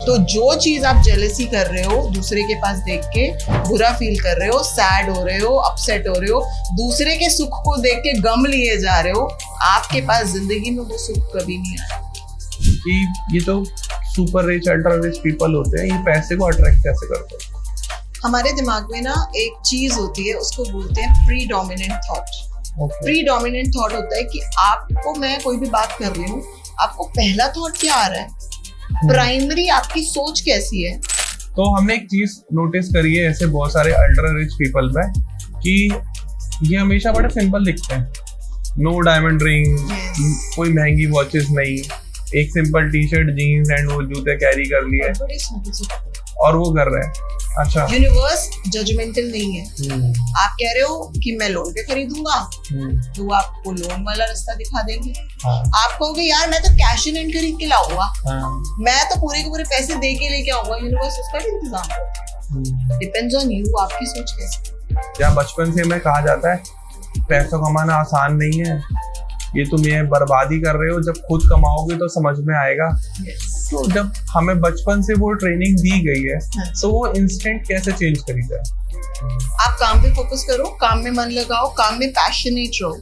तो जो चीज आप जेलसी कर रहे हो दूसरे के पास देख के, बुरा फील कर रहे हो, सैड हो रहे हो, अपसेट हो रहे हो, दूसरे के सुख को देख के गम लिए जा रहे हो, आपके पास जिंदगी में वो सुख कभी नहीं आया। कि ये तो super rich ultra rich people होते हैं, ये पैसे को अट्रैक्ट कैसे करते हैं? हमारे दिमाग में ना एक चीज होती है, उसको बोलते हैं प्रीडोमिनेंट थॉट। प्रीडोमिनेंट थॉट होता है कि आपको, मैं कोई भी बात कर रही हूँ, आपको पहला थॉट क्या आ रहा है, प्राइमरी आपकी सोच कैसी है। तो हमने एक चीज नोटिस करी है ऐसे बहुत सारे अल्ट्रा रिच पीपल में कि ये हमेशा बड़े सिंपल दिखते हैं। नो डायमंड रिंग, कोई महंगी वॉचेस नहीं, एक simple T shirt jeans and वो जूते कैरी कर लिए और वो कर रहे हैं। अच्छा, यूनिवर्स जजमेंटल नहीं है। आप कह रहे हो कि मैं लोन पे खरीदूंगा, तो वो आपको लोन वाला रास्ता दिखा देंगे। आप कहोगे यार मैं तो कैश इन हैंड खरीद के लाऊंगा, मैं तो पूरे के पूरे पैसे दे के लेके आऊंगा, यूनिवर्स उसका भी इंतजाम करेगा। डिपेंड्स ऑन यू, आपकी सोच कैसी। क्या बचपन से हमें कहा जाता है पैसा कमाना आसान नहीं है, ये तुम ये बर्बादी कर रहे हो, जब खुद कमाओगे तो समझ में आएगा। तो जब हमें बचपन से वो ट्रेनिंग दी गई है, तो वो इंस्टेंट कैसे चेंज करी जाए? आप काम पे फोकस करो, काम में मन लगाओ, काम में पैशनेट रहो।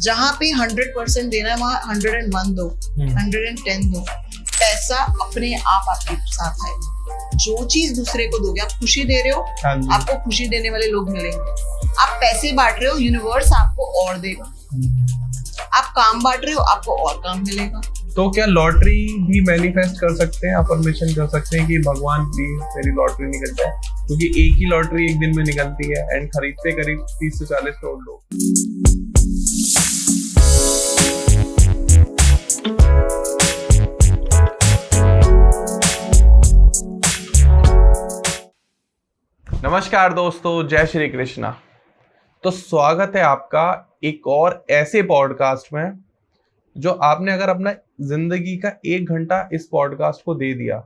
जहाँ पे 100% देना है वहाँ 101 दो, 110 दो। पैसा अपने आप आपके साथ आएगा। जो चीज दूसरे को दोगे, आप खुशी दे रहे हो, आपको खुशी देने वाले लोग मिलेंगे। आप पैसे बांट रहे हो, यूनिवर्स आपको और देगा। आप काम बांट रहे हो, आपको और काम मिलेगा। तो क्या लॉटरी भी मैनिफेस्ट कर सकते हैं, अफर्मेशन कर सकते हैं कि भगवान प्लीज मेरी लॉटरी निकल जाए? क्योंकि एक ही लॉटरी एक दिन में निकलती है एंड खरीदते करीब 30 से 40 करोड़ लोग। नमस्कार दोस्तों, जय श्री कृष्णा। तो स्वागत है आपका एक और ऐसे पॉडकास्ट में जो आपने अगर अपना जिंदगी का 1 घंटा इस पॉडकास्ट को दे दिया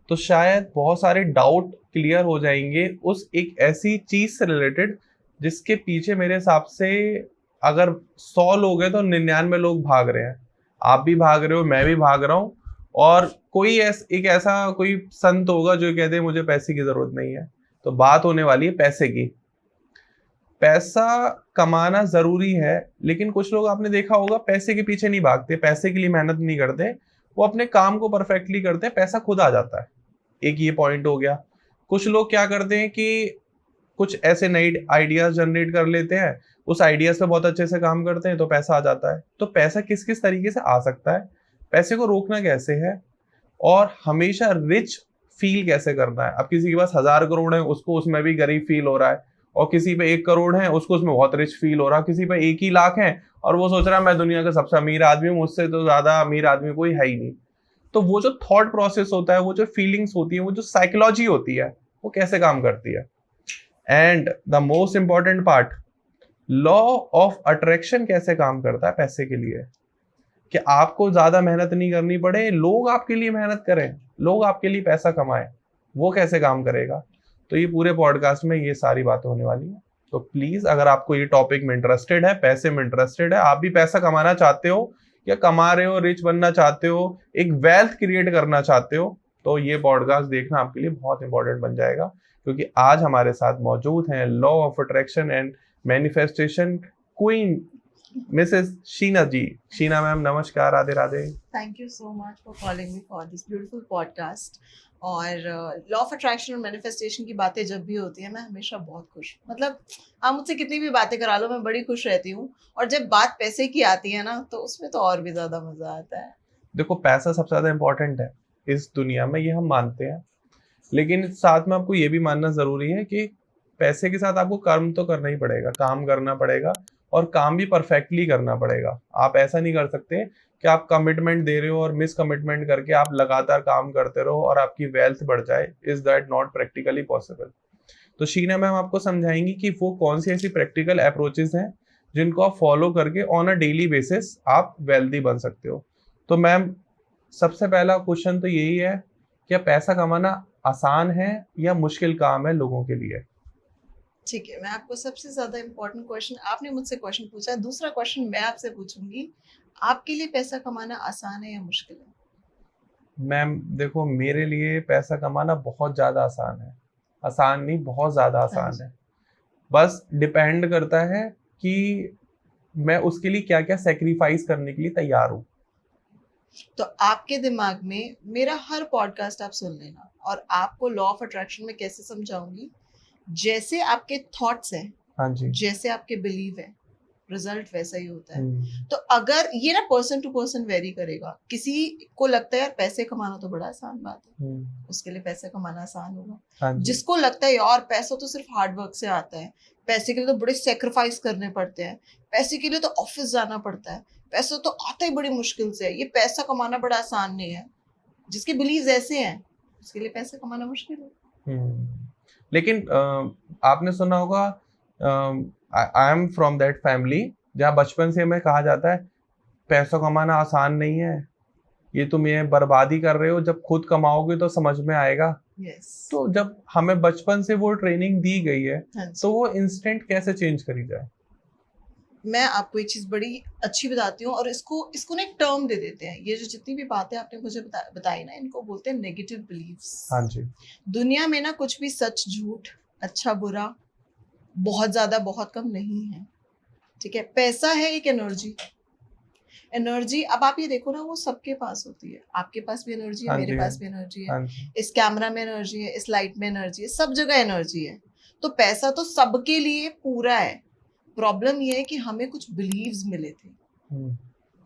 तो शायद बहुत सारे डाउट क्लियर हो जाएंगे उस एक ऐसी चीज से रिलेटेड जिसके पीछे मेरे हिसाब से अगर 100 लोग हैं तो 99 लोग भाग रहे हैं। आप भी भाग रहे हो, मैं भी भाग रहा हूँ, और कोई एक ऐसा कोई संत होगा जो कहते हैं मुझे पैसे की जरूरत नहीं है। तो बात होने वाली है पैसे की। पैसा कमाना जरूरी है, लेकिन कुछ लोग आपने देखा होगा पैसे के पीछे नहीं भागते, पैसे के लिए मेहनत नहीं करते, वो अपने काम को परफेक्टली करते हैं, पैसा खुद आ जाता है। एक ये पॉइंट हो गया। कुछ लोग क्या करते हैं कि कुछ ऐसे नए आइडियाज जनरेट कर लेते हैं, उस आइडियाज पे बहुत अच्छे से काम करते हैं तो पैसा आ जाता है। तो पैसा किस किस तरीके से आ सकता है, पैसे को रोकना कैसे है, और हमेशा रिच फील कैसे करना है। अब किसी के पास 1000 करोड़ है, उसको उसमें भी गरीब फील हो रहा है, और किसी पे 1 करोड़ है, उसको उसमें बहुत रिच फील हो रहा है। किसी पे 1 ही लाख है और वो सोच रहा है मैं दुनिया का सबसे अमीर आदमी हूँ, मुझसे तो ज्यादा अमीर आदमी कोई है ही नहीं। तो वो जो थॉट प्रोसेस होता है, वो जो फीलिंग्स होती है, वो जो साइकोलॉजी होती है, वो कैसे काम करती है। And the most important part, law of attraction कैसे काम करता है पैसे के लिए, कि आपको ज्यादा मेहनत नहीं करनी पड़े, लोग आपके लिए मेहनत करें, लोग आपके लिए पैसा कमाएं, वो कैसे काम करेगा। तो ये पूरे पॉडकास्ट में ये सारी बातें होने वाली हैं। तो प्लीज अगर आपको ये टॉपिक में इंटरेस्टेड है, पैसे में इंटरेस्टेड है, आप भी पैसा कमाना चाहते हो या कमा रहे हो, रिच बनना चाहते हो, एक वेल्थ क्रिएट करना चाहते हो, तो ये पॉडकास्ट देखना आपके लिए बहुत इंपॉर्टेंट बन जाएगा। क्योंकि आज हमारे साथ मौजूद हैं law of attraction and manifestation queen mrs Sheena ji. Sheena ma'am नमस्कार, Radhe Radhe. Thank you so much for calling me for this beautiful podcast. और लॉ ऑफ अट्रैक्शन और मैनिफेस्टेशन की बातें जब भी होती है, मैं हमेशा बहुत खुश, मतलब आप मुझसे कितनी भी बातें करा लो, मैं बड़ी खुश रहती हूँ। और जब बात पैसे की आती है ना, तो उसमें तो और भी ज्यादा मजा आता है। देखो, पैसा सबसे ज्यादा इंपॉर्टेंट है इस दुनिया में, ये हम मानते हैं, लेकिन साथ में आपको ये भी मानना जरूरी है कि पैसे के साथ आपको कर्म तो करना ही पड़ेगा, काम करना पड़ेगा, और काम भी परफेक्टली करना पड़ेगा। आप ऐसा नहीं कर सकते कि आप कमिटमेंट दे रहे हो और मिस कमिटमेंट करके आप लगातार काम करते रहो और आपकी वेल्थ बढ़ जाए। Is that not practically possible? तो शीना मैम आपको समझाएंगी कि वो कौन सी ऐसी प्रैक्टिकल अप्रोचेस हैं जिनको आप फॉलो करके ऑन अ डेली बेसिस आप वेल्दी बन सकते हो। तो मैम, सबसे पहला क्वेश्चन तो यही है, क्या पैसा कमाना आसान है या मुश्किल काम है लोगों के लिए? ठीक है, मैं आपको सबसे ज्यादा इम्पोर्टेंट क्वेश्चन, आपने मुझसे क्वेश्चन पूछा, दूसरा क्वेश्चन मैं आपसे पूछूंगी, आपके लिए पैसा कमाना आसान है या मुश्किल है? मैम देखो, मेरे लिए पैसा कमाना बहुत ज्यादा आसान है। आसान नहीं, बहुत ज्यादा आसान है। बस डिपेंड करता है कि मैं उसके लिए क्या क्या सेक्रीफाइस करने के लिए तैयार हूँ। तो आपके दिमाग में मेरा हर पॉडकास्ट आप सुन लेना, और आपको लॉ ऑफ अट्रैक्शन में कैसे समझाऊंगी, जैसे आपके थॉट्स हैं, हाँ जी। जैसे आपके बिलीव है, रिजल्ट वैसा ही होता है। हम्म, तो अगर ये ना पर्सन टू पर्सन वेरी करेगा, किसी को लगता है यार पैसे कमाना तो बड़ा आसान बात है, उसके लिए पैसे कमाना आसान होगा। हाँ जी। जिसको लगता है यार पैसा तो सिर्फ हार्ड वर्क से आता है, पैसे के लिए तो बड़े सेक्रीफाइस करने पड़ते हैं, पैसे के लिए तो ऑफिस जाना पड़ता है, पैसा तो आता ही बड़ी मुश्किल से है, ये पैसा कमाना बड़ा आसान नहीं है, जिसके बिलीव ऐसे हैं उसके लिए पैसा कमाना मुश्किल है। लेकिन आपने सुना होगा, I am from that family जहाँ बचपन से हमें कहा जाता है पैसा कमाना आसान नहीं है, ये तुम ये बर्बादी कर रहे हो, जब खुद कमाओगे तो समझ में आएगा। yes. तो जब हमें बचपन से वो ट्रेनिंग दी गई है, हाँ जी। तो वो इंस्टेंट कैसे चेंज करी जाए? मैं आपको एक चीज बड़ी अच्छी बताती हूँ, और इसको ना एक टर्म दे देते हैं। ये जो जितनी भी बातें आपने मुझे बताई ना, इनको बोलते हैं नेगेटिव बिलीव्स। हाँ जी। दुनिया में ना कुछ भी सच झूठ, अच्छा बुरा, बहुत ज्यादा बहुत कम नहीं है, ठीक है। पैसा है एक एनर्जी। एनर्जी, अब आप ये देखो ना, वो सबके पास होती है। आपके पास भी एनर्जी है, हाँ मेरे जी। पास भी एनर्जी है, हाँ जी। इस कैमरा में एनर्जी है, इस लाइट में एनर्जी है, सब जगह एनर्जी है। तो पैसा तो सबके लिए पूरा है। प्रॉब्लम ये है कि हमें कुछ बिलीव्स मिले थे,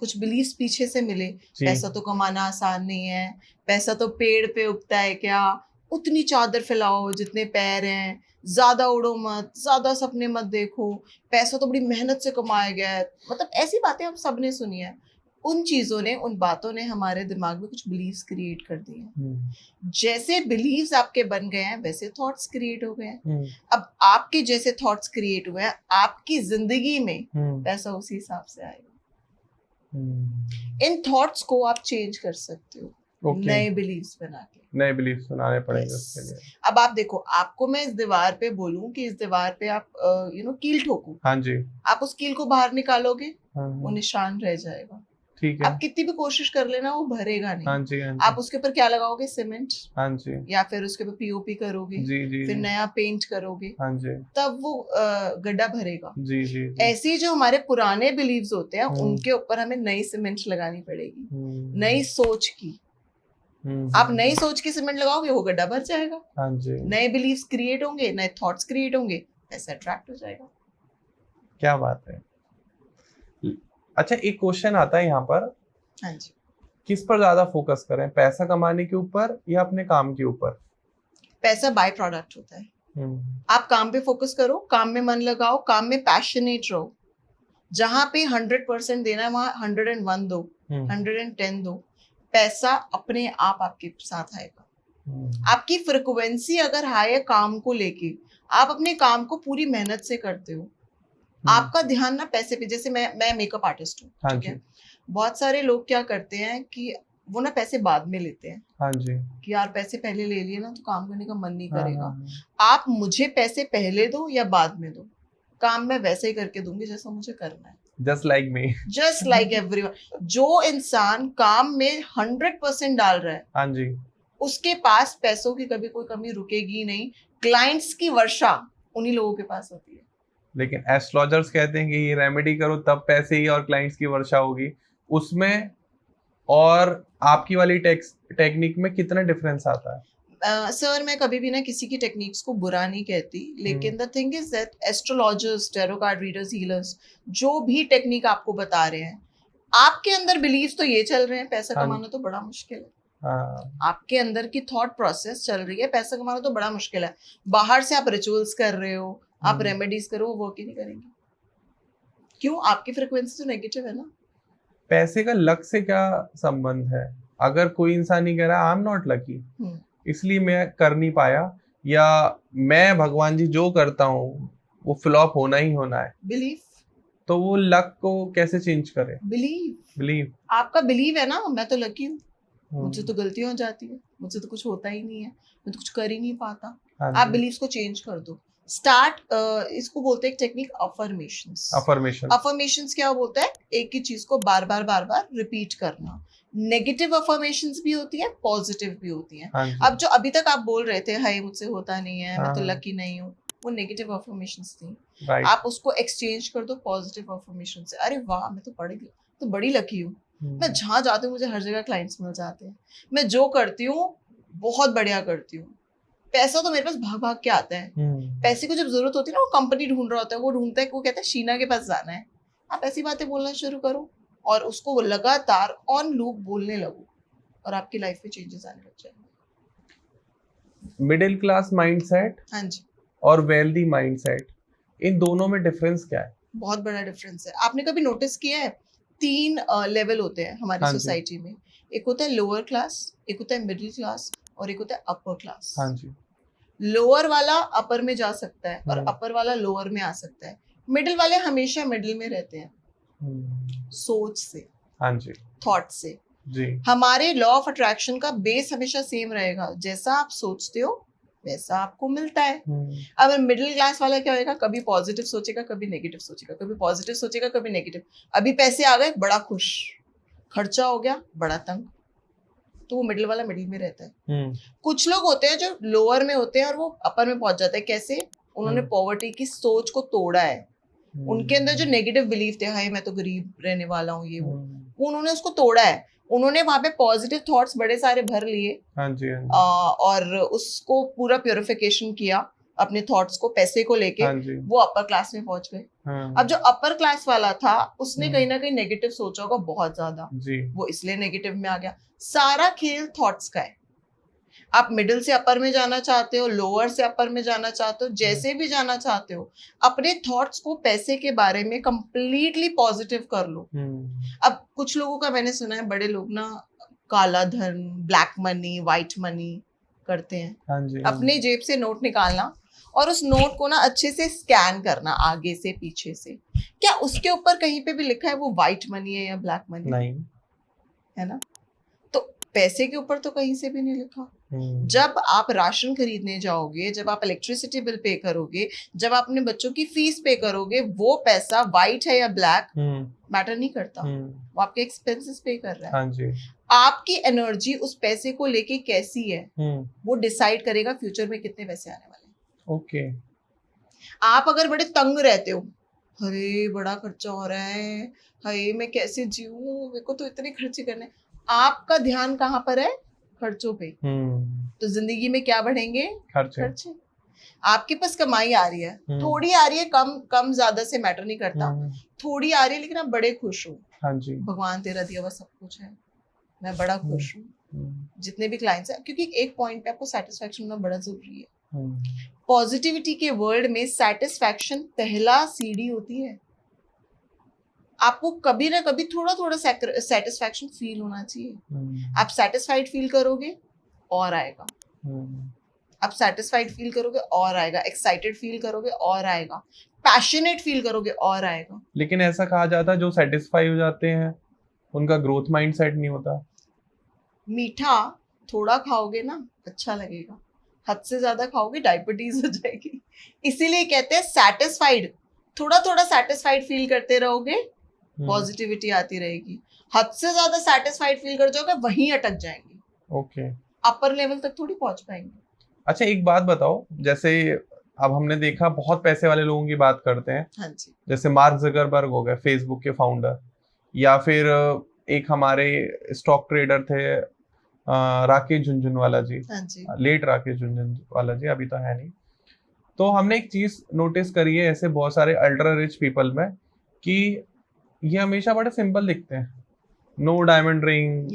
कुछ बिलीव्स पीछे से मिले। जी। पैसा तो कमाना आसान नहीं है, पैसा तो पेड़ पे उगता है क्या, उतनी चादर फैलाओ जितने पैर हैं, ज्यादा उड़ो मत, ज्यादा सपने मत देखो, पैसा तो बड़ी मेहनत से कमाया गया है। मतलब ऐसी बातें हम सब ने सुनी है। उन चीजों ने, उन बातों ने हमारे दिमाग में कुछ बिलीव्स क्रिएट कर दिए हैं। जैसे बिलीव्स आपके बन गए हैं, वैसे थॉट्स क्रिएट हो गए हैं। अब आपके जैसे थॉट्स क्रिएट हुए हैं, आपकी जिंदगी में पैसा उसी हिसाब से आएगा। इन थॉट्स को आप चेंज कर सकते हो, नए बिलीव्स बना के। नए बिलीव्स बनाने पड़ेंगे उसके लिए। अब आप देखो, आपको मैं इस दीवार पे बोलूं कि इस दीवार पे आप कील ठोको, हाँ जी। आप उस कील को बाहर निकालोगे, हाँ, वो निशान रह जाएगा। ठीक है। आप कितनी भी कोशिश कर लेना, वो भरेगा नहीं। हाँ जी, हाँ जी। आप उसके ऊपर क्या लगाओगे, सीमेंट, हाँ जी, या फिर उसके ऊपर पीओपी करोगे, जी जी, फिर नया पेंट करोगे, हाँ जी, तब वो गड्ढा भरेगा। जी जी, ऐसे ही जो हमारे पुराने बिलीव्स होते हैं, उनके ऊपर हमें नई सीमेंट लगानी पड़ेगी, नई सोच की। आप नई सोच की सीमेंट लगाओगे, वो गड्ढा भर जाएगा। हाँ जी। नए बिलीव्स क्रिएट होंगे, नए थॉट्स क्रिएट होंगे, ऐसा अट्रैक्ट हो जाएगा। क्या बात है। अच्छा, एक क्वेश्चन आता है यहाँ पर, हाँ जी। किस पर ज्यादा फोकस करें, पैसा कमाने के ऊपर या अपने काम के ऊपर? पैसा बाय प्रोडक्ट होता है। आप काम पे फोकस करो, काम में मन लगाओ, काम में पैशनेट रहो। जहां पे 100% देना है, वहां 101 दो, 110 दो। पैसा अपने आप आपके साथ आएगा। आपकी फ्रिक्वेंसी अगर हाई है काम को लेके, आप अपने काम को पूरी मेहनत से करते हो, आपका ध्यान ना पैसे पे। जैसे मैं मेकअप आर्टिस्ट हूँ, ठीक है। बहुत सारे लोग क्या करते हैं कि वो ना पैसे बाद में लेते हैं। हाँ जी। कि यार पैसे पहले ले लिए ना तो काम करने का मन नहीं करेगा। आप मुझे पैसे पहले दो या बाद में दो, काम मैं वैसे ही करके दूंगी जैसा मुझे करना है। Just like me. Just like everyone. जो इंसान काम में 100% डाल रहा है, हाँ जी, उसके पास पैसों की कभी कोई कमी रुकेगी नहीं। क्लाइंट्स की वर्षा उन्हीं लोगों के पास होती है। लेकिन एस्ट्रोलॉजर्स कहते हैं कि ये रेमेडी करो तब पैसे ही और क्लाइंट्स की वर्षा होगी। उसमें और आपकी वाली टेक्निक में कितना डिफरेंस आता है? सर मैं कभी भी ना किसी की टेक्निक्स को बुरा नहीं कहती, लेकिन the thing is that astrologers, tarot card readers, healers, जो भी टेक्निक आपको बता रहे हैं, आपके अंदर बिलीफ तो ये चल रहे हैं पैसा कमाना तो बड़ा मुश्किल है। आपके अंदर की थॉट प्रोसेस चल रही है पैसा कमाना तो बड़ा मुश्किल है। बाहर से आप रिचुअल्स कर रहे हो, आप रेमेडीज करो, वो वर्क ही नहीं करेंगे। क्यों? आपकी फ्रिक्वेंसी तो नेगेटिव है ना। पैसे का लक से क्या संबंध है? अगर कोई इंसान ही कह रहा है आई एम नॉट लकी, इसलिए मैं कर नहीं पाया, या मैं भगवान जी जो करता हूँ वो फ्लॉप होना ही होना है, बिलीफ, तो वो लक को कैसे चेंज करे? बिलीव आपका बिलीव है ना, मैं तो लकी हूँ, मुझसे तो गलतियां हो जाती है, मुझसे तो कुछ होता ही नहीं है, मैं तो कुछ कर ही नहीं पाता। आप बिलीव्स को चेंज कर दो। स्टार्ट, इसको बोलते हैं एक टेक्निक, अफर्मेशंस। अफर्मेशंस क्या बोलता है? एक ही चीज को बार बार रिपीट करना। नेगेटिव अफर्मेशंस भी होती है, पॉजिटिव भी होती है। हाँ जी, अब जो अभी तक आप बोल रहे थे, हाय मुझसे होता नहीं है, मैं तो हाँ। लकी नहीं हूँ, वो नेगेटिव अफर्मेशंस थी। राइट। आप उसको एक्सचेंज कर दो पॉजिटिव अफर्मेशन से, अरे वाह मैं तो बड़ी लकी हूँ, मैं जहाँ जाती हूँ मुझे हर जगह क्लाइंट्स मिल जाते हैं, मैं जो करती हूँ बहुत बढ़िया करती हूँ, पैसा तो मेरे पास भाग भाग के आता है। पैसे को जब जरूरत होती है ना, वो कंपनी ढूंढ रहा होता है, वो ढूंढता है, वो कहता है शीना के पास जाना है। आप ऐसी बातें बोलना शुरू करो और उसको लगातार ऑन लूप बोलने लगो और आपकी लाइफ में चेंजेस आने लग जाएंगे। मिडिल क्लास माइंडसेट हाँ जी, और वेल्दी माइंडसेट, इन दोनों में डिफरेंस क्या है? बहुत बड़ा डिफरेंस है। आपने कभी नोटिस किया है 3 लेवल होते हैं हमारी हाँ जी। सोसाइटी में, एक होता है लोअर क्लास, एक होता है मिडिल क्लास और एक होता है अपर क्लास। हाँ जी। लोअर वाला अपर में जा सकता है और हम्म। अपर वाला लोअर में आ सकता है। मिडिल वाले हमेशा मिडिल में रहते हैं, सोच से, हाँ जी थॉट से। जी। हमारे लॉ ऑफ अट्रैक्शन का बेस हमेशा सेम रहेगा, जैसा आप सोचते हो वैसा आपको मिलता है। अब मिडिल क्लास वाला क्या होगा, कभी पॉजिटिव सोचेगा, कभी नेगेटिव सोचेगा, कभी पॉजिटिव सोचेगा, कभी नेगेटिव। अभी पैसे आ गए, बड़ा खुश, खर्चा हो गया, बड़ा तंग। तो वो मिडिल वाला मिडिल में रहता है। कुछ लोग होते हैं जो लोअर में होते हैं और वो अपर में पहुंच जाते हैं। कैसे? उन्होंने पॉवर्टी की सोच को तोड़ा है। उनके अंदर जो नेगेटिव बिलीफ थे, हाय मैं तो गरीब रहने वाला हूँ, ये वो उन्होंने उसको तोड़ा है। उन्होंने वहां पे पॉजिटिव थॉट्स बड़े सारे भर लिए। हाँ जी, हाँ जी। और उसको पूरा प्योरिफिकेशन किया अपने थॉट्स को, पैसे को लेके। हाँ जी। वो अपर क्लास में पहुंच गए। अब जो अपर क्लास वाला था उसने कहीं ना कहीं नेगेटिव सोचा होगा बहुत ज्यादा जी। वो इसलिए नेगेटिव में आ गया। सारा खेल थॉट्स का है। आप मिडिल से अपर में जाना चाहते हो, लोअर से अपर में जाना चाहते हो, जैसे भी जाना चाहते हो, अपने थॉट्स को पैसे के बारे में कंप्लीटली पॉजिटिव कर लो। अब कुछ लोगों का मैंने सुना है, बड़े लोग ना काला धन, ब्लैक मनी, व्हाइट मनी करते हैं। हाँ जी। अपने जेब से नोट निकालना और उस नोट को ना अच्छे से स्कैन करना, आगे से पीछे से। क्या उसके ऊपर कहीं पे भी लिखा है वो व्हाइट मनी है या ब्लैक मनी? नहीं है ना। तो पैसे के ऊपर तो कहीं से भी नहीं लिखा। जब आप राशन खरीदने जाओगे, जब आप इलेक्ट्रिसिटी बिल पे करोगे, जब आप अपने बच्चों की फीस पे करोगे, वो पैसा व्हाइट है या ब्लैक मैटर नहीं करता। वो आपके एक्सपेंसेस पे कर रहा है। हाँ जी। आपकी एनर्जी उस पैसे को लेके कैसी है वो डिसाइड करेगा फ्यूचर में कितने पैसे आने वाले हैं। ओके। आप अगर बड़े तंग रहते हो, अरे बड़ा खर्चा हो रहा है, हाय मैं कैसे जीऊं, मेरे को तो इतने खर्चे करने, आपका ध्यान कहाँ पर है? खर्चों पे। तो जिंदगी में क्या बढ़ेंगे? खर्चे। आपके पास कमाई आ रही है, थोड़ी आ रही है, कम ज्यादा से मैटर नहीं करता, थोड़ी आ रही है लेकिन आप बड़े खुश हो। हाँ जी। भगवान तेरा दिया हुआ सब कुछ है, मैं बड़ा खुश हूँ। जितने भी क्लाइंट्स हैं, क्योंकि एक पॉइंट पे आपको सेटिस्फैक्शन होना बड़ा जरूरी है। पॉजिटिविटी के वर्ल्ड में सेटिस्फैक्शन पहला सीढ़ी होती है। आपको कभी ना कभी थोड़ा थोड़ा सेटिस्फैक्शन फील होना चाहिए। आप सेटिस्फाइड फील करोगे और आएगा, आप सेटिस्फाइड फील करोगे और आएगा, एक्साइटेड फील करोगे और आएगा, पैशनेट फील करोगे और आएगा। लेकिन ऐसा कहा जाता है जो सेटिस्फाई हो जाते हैं उनका ग्रोथ माइंडसेट नहीं होता। मीठा थोड़ा खाओगे ना अच्छा लगेगा, हद से ज्यादा खाओगे डायबिटीज हो जाएगी। इसीलिए कहते हैं सेटिस्फाइड, थोड़ा थोड़ा सेटिस्फाइड फील करते रहोगे, पॉजिटिविटी आती रहेगी। हद से ज्यादा सेटिस्फाइड फील कर जाओगे, वहीं अटक जाएंगे। ओके। अपर लेवल तक थोड़ी पहुंच पाएंगे। अच्छा एक बात बताओ, जैसे अब हमने देखा बहुत पैसे वाले लोगों की बात करते हैं। हाँ जी। जैसे मार्क जकरबर्ग हो गए, फेसबुक के फाउंडर, या फिर एक हमारे स्टॉक ट्रेडर थे राकेश झुनझुनवाला जी। हाँ जी। लेट राकेश झुनझुनवाला जी, अभी तो है नहीं। तो हमने एक चीज नोटिस करी है ऐसे बहुत सारे अल्ट्रा रिच पीपल में कि ये हमेशा बड़े सिंपल दिखते हैं। नो डायमंड रिंग,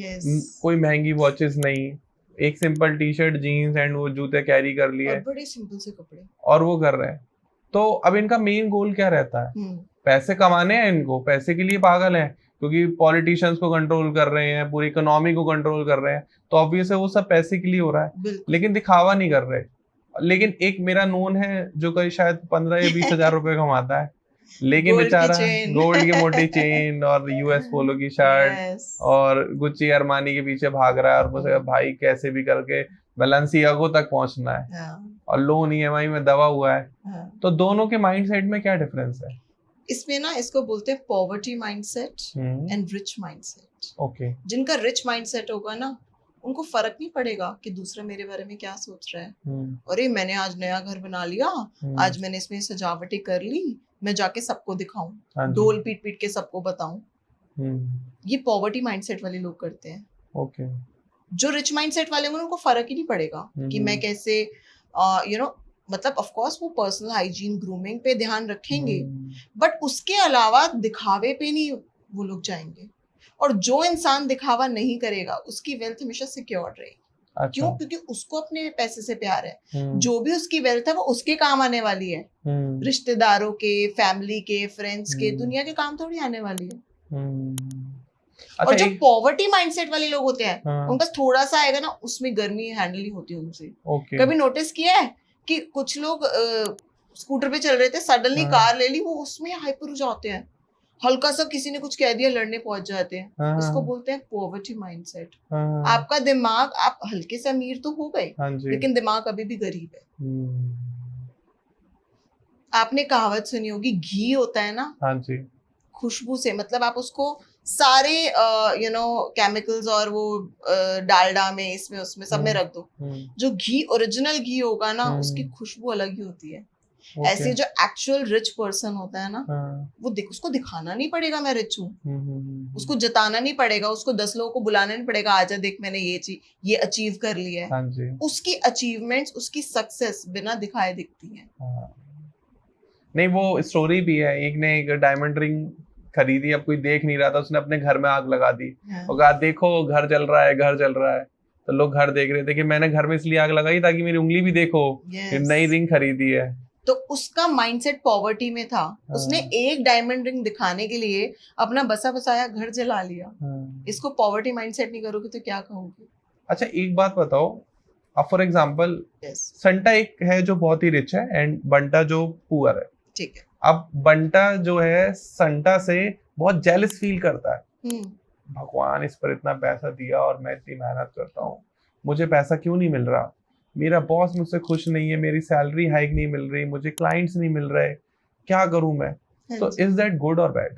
कोई महंगी वॉचेस नहीं, एक simple T shirt, jeans and वो जूते कैरी कर लिए, बड़े सिंपल से कपड़े, और वो कर रहे हैं। तो अब इनका मेन गोल क्या रहता है? पैसे कमाने हैं, इनको पैसे के लिए पागल हैं, क्योंकि पॉलिटिशियंस को कंट्रोल कर रहे हैं, पूरी इकोनॉमी को कंट्रोल कर रहे हैं, तो ऑब्वियस है वो सब पैसे के लिए हो रहा है, लेकिन दिखावा नहीं कर रहे। लेकिन एक मेरा नोन है जो कहीं शायद 15 या 20 हजार रुपए कमाता है, लेकिन बेचारा गोल्ड की मोटी चेन और यूएस पोलो की शर्ट और गुच्ची अरमानी के पीछे भाग रहा है, और मुझे भाई कैसे भी करके बैलेंसियागो तक पहुंचना है, और लोन ईएमआई में दबा हुआ है। तो दोनों के माइंडसेट में क्या डिफरेंस है? इसमें ना इसको बोलते हैं poverty mindset and rich mindset. Okay. जिनका रिच माइंडसेट होगा ना, उनको फर्क नहीं पड़ेगा कि दूसरा मेरे बारे में क्या सोच रहा है। अरे मैंने आज नया घर बना लिया, आज मैंने इसमें सजावटें कर ली, मैं जाके सबको दिखाऊं, डोल पीट पीट के सबको बताऊं। ये पॉवर्टी माइंडसेट वाले लोग करते हैं। ओके। जो रिच माइंडसेट वाले होंगे उनको फर्क ही नहीं पड़ेगा कि मैं कैसे मतलब ऑफ कोर्स वो पर्सनल हाइजीन ग्रूमिंग पे ध्यान रखेंगे, बट उसके अलावा दिखावे पे नहीं वो लोग जाएंगे। और जो इंसान दिखावा नहीं करेगा उसकी वेल्थ हमेशा सिक्योर रहेगी। अच्छा। क्यों? क्योंकि उसको अपने पैसे से प्यार है। जो भी उसकी वेल्थ है वो उसके काम आने वाली है, रिश्तेदारों के, फैमिली के, फ्रेंड्स के, दुनिया के काम थोड़ी आने वाली है। अच्छा, और जो पॉवर्टी माइंडसेट वाले लोग होते हैं, उनका थोड़ा सा आएगा ना, उसमें गर्मी हैंडल नहीं होती उनसे। कभी नोटिस किया है कि कुछ लोग स्कूटर पे चल रहे थे, सडनली कार ले ली, वो उसमें हाइपर हो जाते हैं, हल्का सा किसी ने कुछ कह दिया लड़ने पहुंच जाते हैं। इसको बोलते हैं पॉवर्टी माइंडसेट। आपका दिमाग, आप हल्के से अमीर तो हो गए, लेकिन दिमाग अभी भी गरीब है। आपने कहावत सुनी होगी, घी होता है ना, हाँ जी, खुशबू से, मतलब आप उसको सारे केमिकल्स और वो डालडा में, इसमें उसमें सब में रख दो, जो घी ओरिजिनल घी होगा ना, उसकी खुशबू अलग ही होती है। ऐसे जो एक्चुअल रिच पर्सन होता है ना, वो उसको दिखाना नहीं पड़ेगा मैं रिच हूँ, उसको जताना नहीं पड़ेगा, उसको 10 लोगों को बुलाना नहीं पड़ेगा, आजा देख मैंने ये अचीव कर लिया है। उसकी अचीवमेंट्स, उसकी सक्सेस बिना दिखाए दिखती है। नहीं, वो स्टोरी भी है, एक ने एक डायमंड रिंग खरीदी, अब कोई देख नहीं रहा था, उसने अपने घर में आग लगा दी और कहा देखो घर जल रहा है, घर जल रहा है। तो लोग घर देख रहे थे कि मैंने घर में इसलिए आग लगाई ताकि मेरी उंगली भी देखो, नई रिंग खरीदी है। तो उसका माइंडसेट पॉवर्टी में था। उसने एक डायमंड रिंग दिखाने के लिए अपना बसा बसाया घर जला लिया। इसको पॉवर्टी माइंडसेट नहीं करोगे तो क्या कहोगे? अच्छा, एक बात बताओ, अब फॉर एग्जांपल संटा एक है जो बहुत ही रिच है एंड बंटा जो पुअर है, ठीक है। अब बंटा जो है संटा से बहुत जेलस फील करता है, भगवान इस पर इतना पैसा दिया और मैं इतनी मेहनत करता हूँ, मुझे पैसा क्यों नहीं मिल रहा, मेरा बॉस मुझसे खुश नहीं है, मेरी सैलरी हाइक नहीं मिल रही, मुझे क्लाइंट्स नहीं मिल रहे, क्या करूं मैं? तो इज दैट गुड और बैड?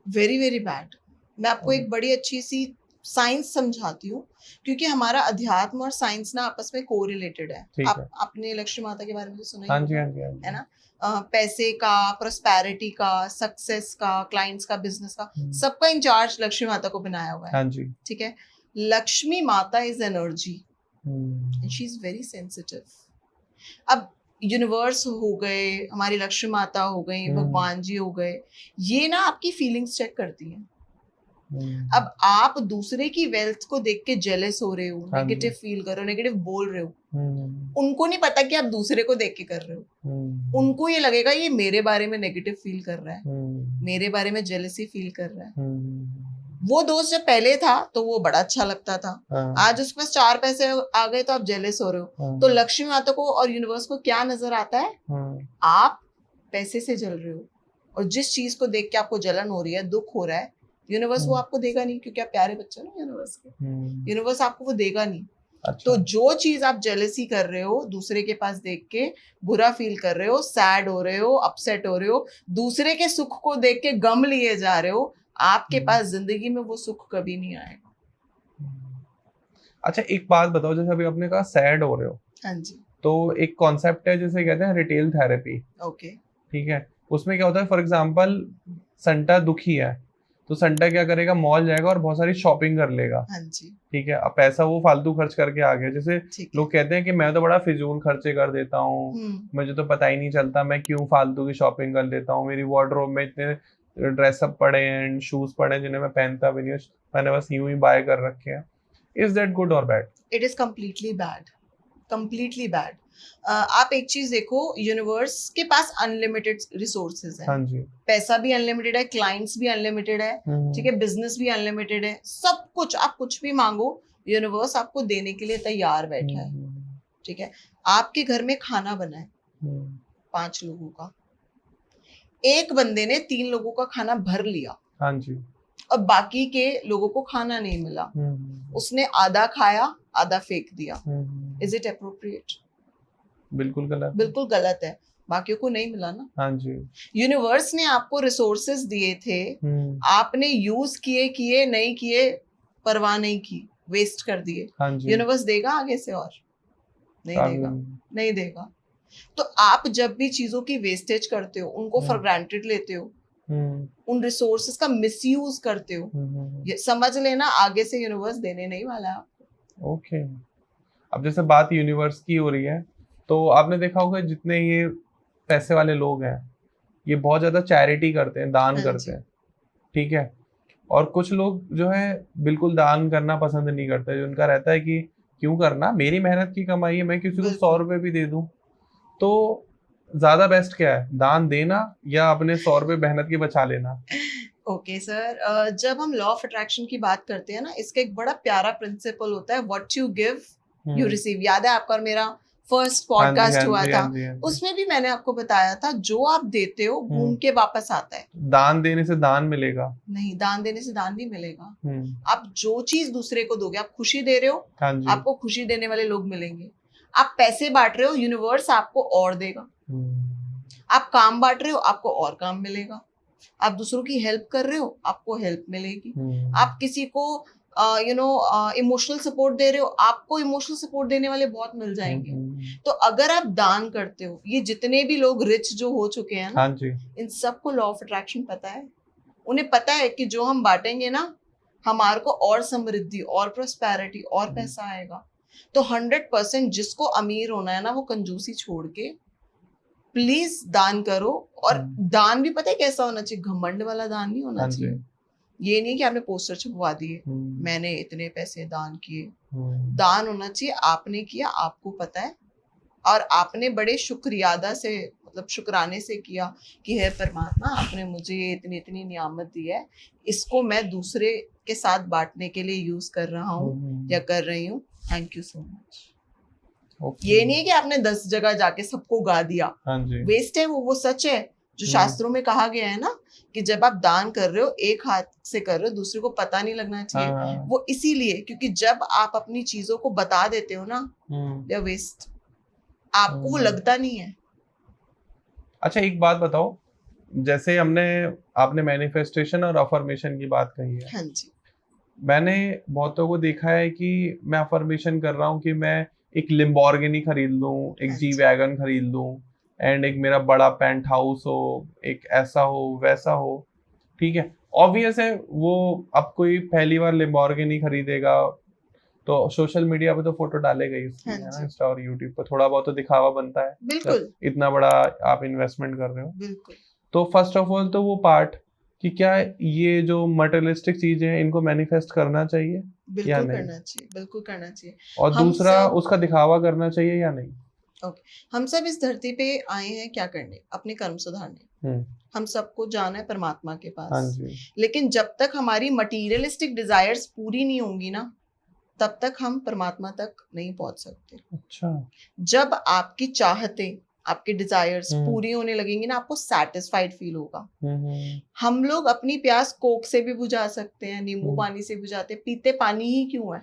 Very very bad. मैं आपको एक बड़ी अच्छी सी साइंस समझाती हूँ, क्योंकि हमारा अध्यात्म और साइंस ना आपस में कोरिलेटेड है। आपने लक्ष्मी माता के बारे में तो सुना ही है ना, पैसे का, प्रोस्पेरिटी का, सक्सेस का, क्लाइंट्स का, बिजनेस का, सबका इंचार्ज लक्ष्मी माता को बनाया हुआ है। ठीक है। लक्ष्मी माता is energy and she is very sensitive. अब यूनिवर्स हो गए, हमारी लक्ष्मी माता हो गई, भगवान जी हो गए, ये ना आपकी फीलिंग्स चेक करती हैं। अब आप दूसरे की वेल्थ को देख के जेलस हो रहे हो, नेगेटिव फील कर रहे हो, नेगेटिव बोल रहे हो, उनको नहीं पता कि आप दूसरे को देख के कर रहे हो। उनको ये लगेगा ये मेरे बारे में नेगेटिव फील कर रहा है, मेरे बारे में जेलसी फील कर रहा है। वो दोस्त जब पहले था तो वो बड़ा अच्छा लगता था, आज उसके पास 4 पैसे आ गए तो आप जेलस हो रहे हो। तो लक्ष्मी माता को और यूनिवर्स को क्या नजर आता है? आप पैसे से जल रहे हो, और जिस चीज को देख के आपको जलन हो रही है, दुख हो रहा है, यूनिवर्स वो आपको देगा नहीं, क्योंकि आप प्यारे बच्चे हो ना यूनिवर्स के। यूनिवर्स आपको वो देगा नहीं। अच्छा। तो जो चीज आप जेलसी कर रहे हो, दूसरे के पास देख के बुरा फील कर रहे हो, सैड हो रहे हो, अपसेट हो रहे हो, दूसरे के सुख को देख के गम लिए जा रहे हो, आपके पास जिंदगी में वो सुख कभी नहीं आएगा। अच्छा, एक बात बताओ, जैसे अभी आपने कहा सैड हो रहे हो, हाँ जी, तो एक कॉन्सेप्ट है जिसे कहते हैं रिटेल थेरेपी। ओके, ठीक है। उसमें क्या होता है, फॉर एग्जांपल संटा दुखी है तो संटा क्या करेगा, मॉल जाएगा और बहुत सारी शॉपिंग कर लेगा। हाँ जी, ठीक है। अब पैसा वो फालतू खर्च करके आ गया, जैसे लोग कहते हैं कि मैं तो बड़ा फिजूल खर्चे कर देता हूँ, मुझे तो पता ही नहीं चलता मैं क्यों फालतू की शॉपिंग कर लेता हूँ, मेरी वार्डरोब में इतने ड्रेसअप पड़े हैं, शूज पड़े हैं जिन्हें मैं पहनता भी नहीं हूँ, मैंने बस यूं ही बाय कर रखे हैं। इज दैट गुड और bad? It is completely bad, completely bad. आप एक चीज देखो, यूनिवर्स के पास अनलिमिटेड रिसोर्सेज है। हाँ जी। पैसा भी अनलिमिटेड है, क्लाइंट्स भी अनलिमिटेड है, ठीक है, बिजनेस भी अनलिमिटेड है, सब कुछ, आप कुछ भी मांगो यूनिवर्स आपको देने के लिए तैयार बैठा है। ठीक है। आपके घर में खाना बना है 5 लोगों का, एक बंदे ने 3 लोगों का खाना भर लिया। हाँ जी। और बाकी के लोगों को खाना नहीं मिला, उसने आधा खाया, आधा फेंक दिया। Is it appropriate? बिल्कुल गलत, बिल्कुल गलत है। बाकियों को नहीं मिला ना। हाँ जी। यूनिवर्स ने आपको रिसोर्सेस दिए थे, आपने यूज किए नहीं किए, परवाह नहीं की, वेस्ट कर दिए। हाँ जी। यूनिवर्स देगा आगे से और नहीं देगा, नहीं देगा। तो आप जब भी चीजों की वेस्टेज करते हो, उनको फॉर ग्रांटेड लेते हो, उन रिसोर्सेस का मिसयूज करते हो, ये समझ लेना आगे से यूनिवर्स देने नहीं वाला है आपको। ओके। अब जैसे बात यूनिवर्स की हो रही है, तो आपने देखा होगा जितने ये पैसे वाले लोग हैं, ये बहुत ज्यादा चैरिटी करते हैं, दान करते हैं, ठीक है। और कुछ लोग जो है बिल्कुल दान करना पसंद नहीं करते, जो उनका रहता है कि क्यों करना, मेरी मेहनत की कमाई है, मैं किसी को 100 रुपए भी दे दूं। तो ज्यादा बेस्ट क्या है, दान देना या अपने 100 रुपए मेहनत की बचा लेना? ओके सर, जब हम लॉ ऑफ अट्रैक्शन की बात करते हैं ना, इसका एक बड़ा प्यारा प्रिंसिपल होता है, what you give you receive. याद है आपका और मेरा फर्स्ट पॉडकास्ट हुआ था, उसमें भी मैंने आपको बताया था, जो आप देते हो घूम के वापस आता है। दान देने से दान मिलेगा नहीं, दान देने से दान नहीं मिलेगा। आप जो चीज दूसरे को दोगे, आप खुशी दे रहे हो, आपको खुशी देने वाले लोग मिलेंगे। आप पैसे बांट रहे हो, यूनिवर्स आपको और देगा। आप काम बांट रहे हो, आपको और काम मिलेगा। आप दूसरों की हेल्प कर रहे हो, आपको हेल्प मिलेगी। आप किसी को इमोशनल सपोर्ट दे रहे हो, आपको इमोशनल सपोर्ट देने वाले बहुत मिल जाएंगे। तो अगर आप दान करते हो, ये जितने भी लोग रिच जो हो चुके हैं ना, इन सबको लॉ ऑफ अट्रैक्शन पता है। उन्हें पता है कि जो हम बांटेंगे ना, हमारे को और समृद्धि और प्रोस्पेरिटी और पैसा आएगा। तो 100% जिसको अमीर होना है ना, वो कंजूसी छोड़ के प्लीज दान करो। और दान भी पता है कैसा होना चाहिए, घमंड वाला दान नहीं होना चाहिए। ये नहीं कि आपने पोस्टर छपवा दिए, मैंने इतने पैसे दान किए। दान होना चाहिए आपने किया, आपको पता है, और आपने बड़े शुक्रियादा से, मतलब शुक्राने से किया कि हे परमात्मा, आपने मुझे इतनी इतनी नियामत दी है, इसको मैं दूसरे के साथ बांटने के लिए यूज कर रहा हूँ या कर रही हूँ। Thank you so much. ये नहीं है कि आपने 10 जगह जाके सबको गा दिया, वेस्ट है वो सच है जो शास्त्रों में कहा गया है ना, कि जब आप दान कर रहे हो, एक हाथ से कर रहे हो, दूसरे को पता नहीं लगना चाहिए। वो इसीलिए क्योंकि जब आप अपनी चीजों को बता देते हो ना, दे आर वेस्ट, आपको वो लगता नहीं है। अच्छा, एक बात बताओ, जैसे आपने मैनिफेस्टेशन और अफर्मेशन की बात कही है। हाँ जी। मैंने बहुतों को देखा है कि मैं अफर्मेशन कर रहा हूँ कि मैं एक लिम्बोर्गिनी खरीद लूँ, एक जी वैगन खरीद लूँ, एंड एक मेरा बड़ा पेंट हाउस हो, एक ऐसा हो वैसा हो, ठीक है। ऑब्वियस है वो, अब कोई पहली बार लिम्बोर्गिनी खरीदेगा तो सोशल मीडिया पे तो फोटो डालेगा ही, है ना, इंस्टा और यूट्यूब पे थोड़ा बहुत तो दिखावा बनता है। बिल्कुल। इतना बड़ा आप इन्वेस्टमेंट कर रहे हो। बिल्कुल। तो फर्स्ट ऑफ ऑल तो वो पार्ट कि क्या ये जो मटेरियलिस्टिक चीजें हैं, इनको मैनिफेस्ट करना चाहिए या नहीं? करना चाहिए, बिल्कुल करना चाहिए। और दूसरा, उसका दिखावा करना चाहिए या नहीं? ओके, हम सब इस धरती पे आए हैं क्या करने, अपने कर्म सुधारने। हम सबको जाना है परमात्मा के पास। हाँ जी। लेकिन जब तक हमारी मटीरियलिस्टिक डिजायर्स पूरी नहीं होंगी ना, तब तक हम परमात्मा तक नहीं पहुंच सकते। अच्छा। जब आपकी चाहते, आपके डिजायर्स पूरी होने लगेंगी ना, आपको सेटिस्फाइड फील होगा। हम लोग अपनी प्यास कोक से भी बुझा सकते हैं, नींबू पानी से बुझाते, पीते पानी ही क्यों है?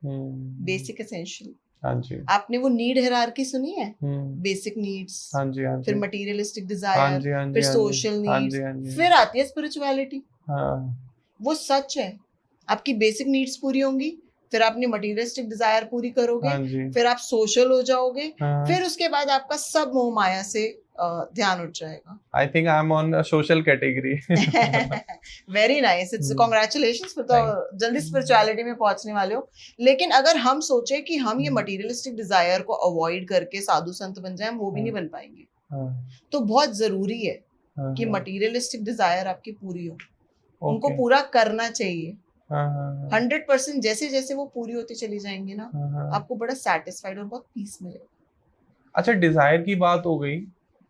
Basic essential. हाँ जी। आपने वो नीड हायरार्की सुनी है? बेसिक नीड्स, हाँ जी, हाँ जी। फिर मटेरियलिस्टिक डिजायर, फिर सोशल नीड्स, फिर आती है स्पिरिचुअलिटी। वो सच है, आपकी बेसिक नीड्स पूरी होंगी, फिर आपने मटेरियलिस्टिक डिजायर पूरी करोगे, फिर आप सोशल हो जाओगे, फिर उसके बाद आपका सब मोह माया से ध्यान उठ जाएगा। I think I'm on a social category. Very nice, it's congratulations, फिर तो जल्दी स्पिरिचुअलिटी में पहुंचने वाले हो। लेकिन अगर हम सोचे कि हम ये मटेरियलिस्टिक डिजायर को अवॉइड करके साधु संत बन जाएं, वो भी नहीं बन पाएंगे। तो बहुत जरूरी है कि मटेरियलिस्टिक डिजायर आपकी पूरी हो, उनको पूरा करना चाहिए। 100% जैसे जैसे वो पूरी होती चली जाएंगी ना, आपको बड़ा सेटिस्फाइड और बहुत पीस मिलेगा। अच्छा, डिजायर की बात हो गई,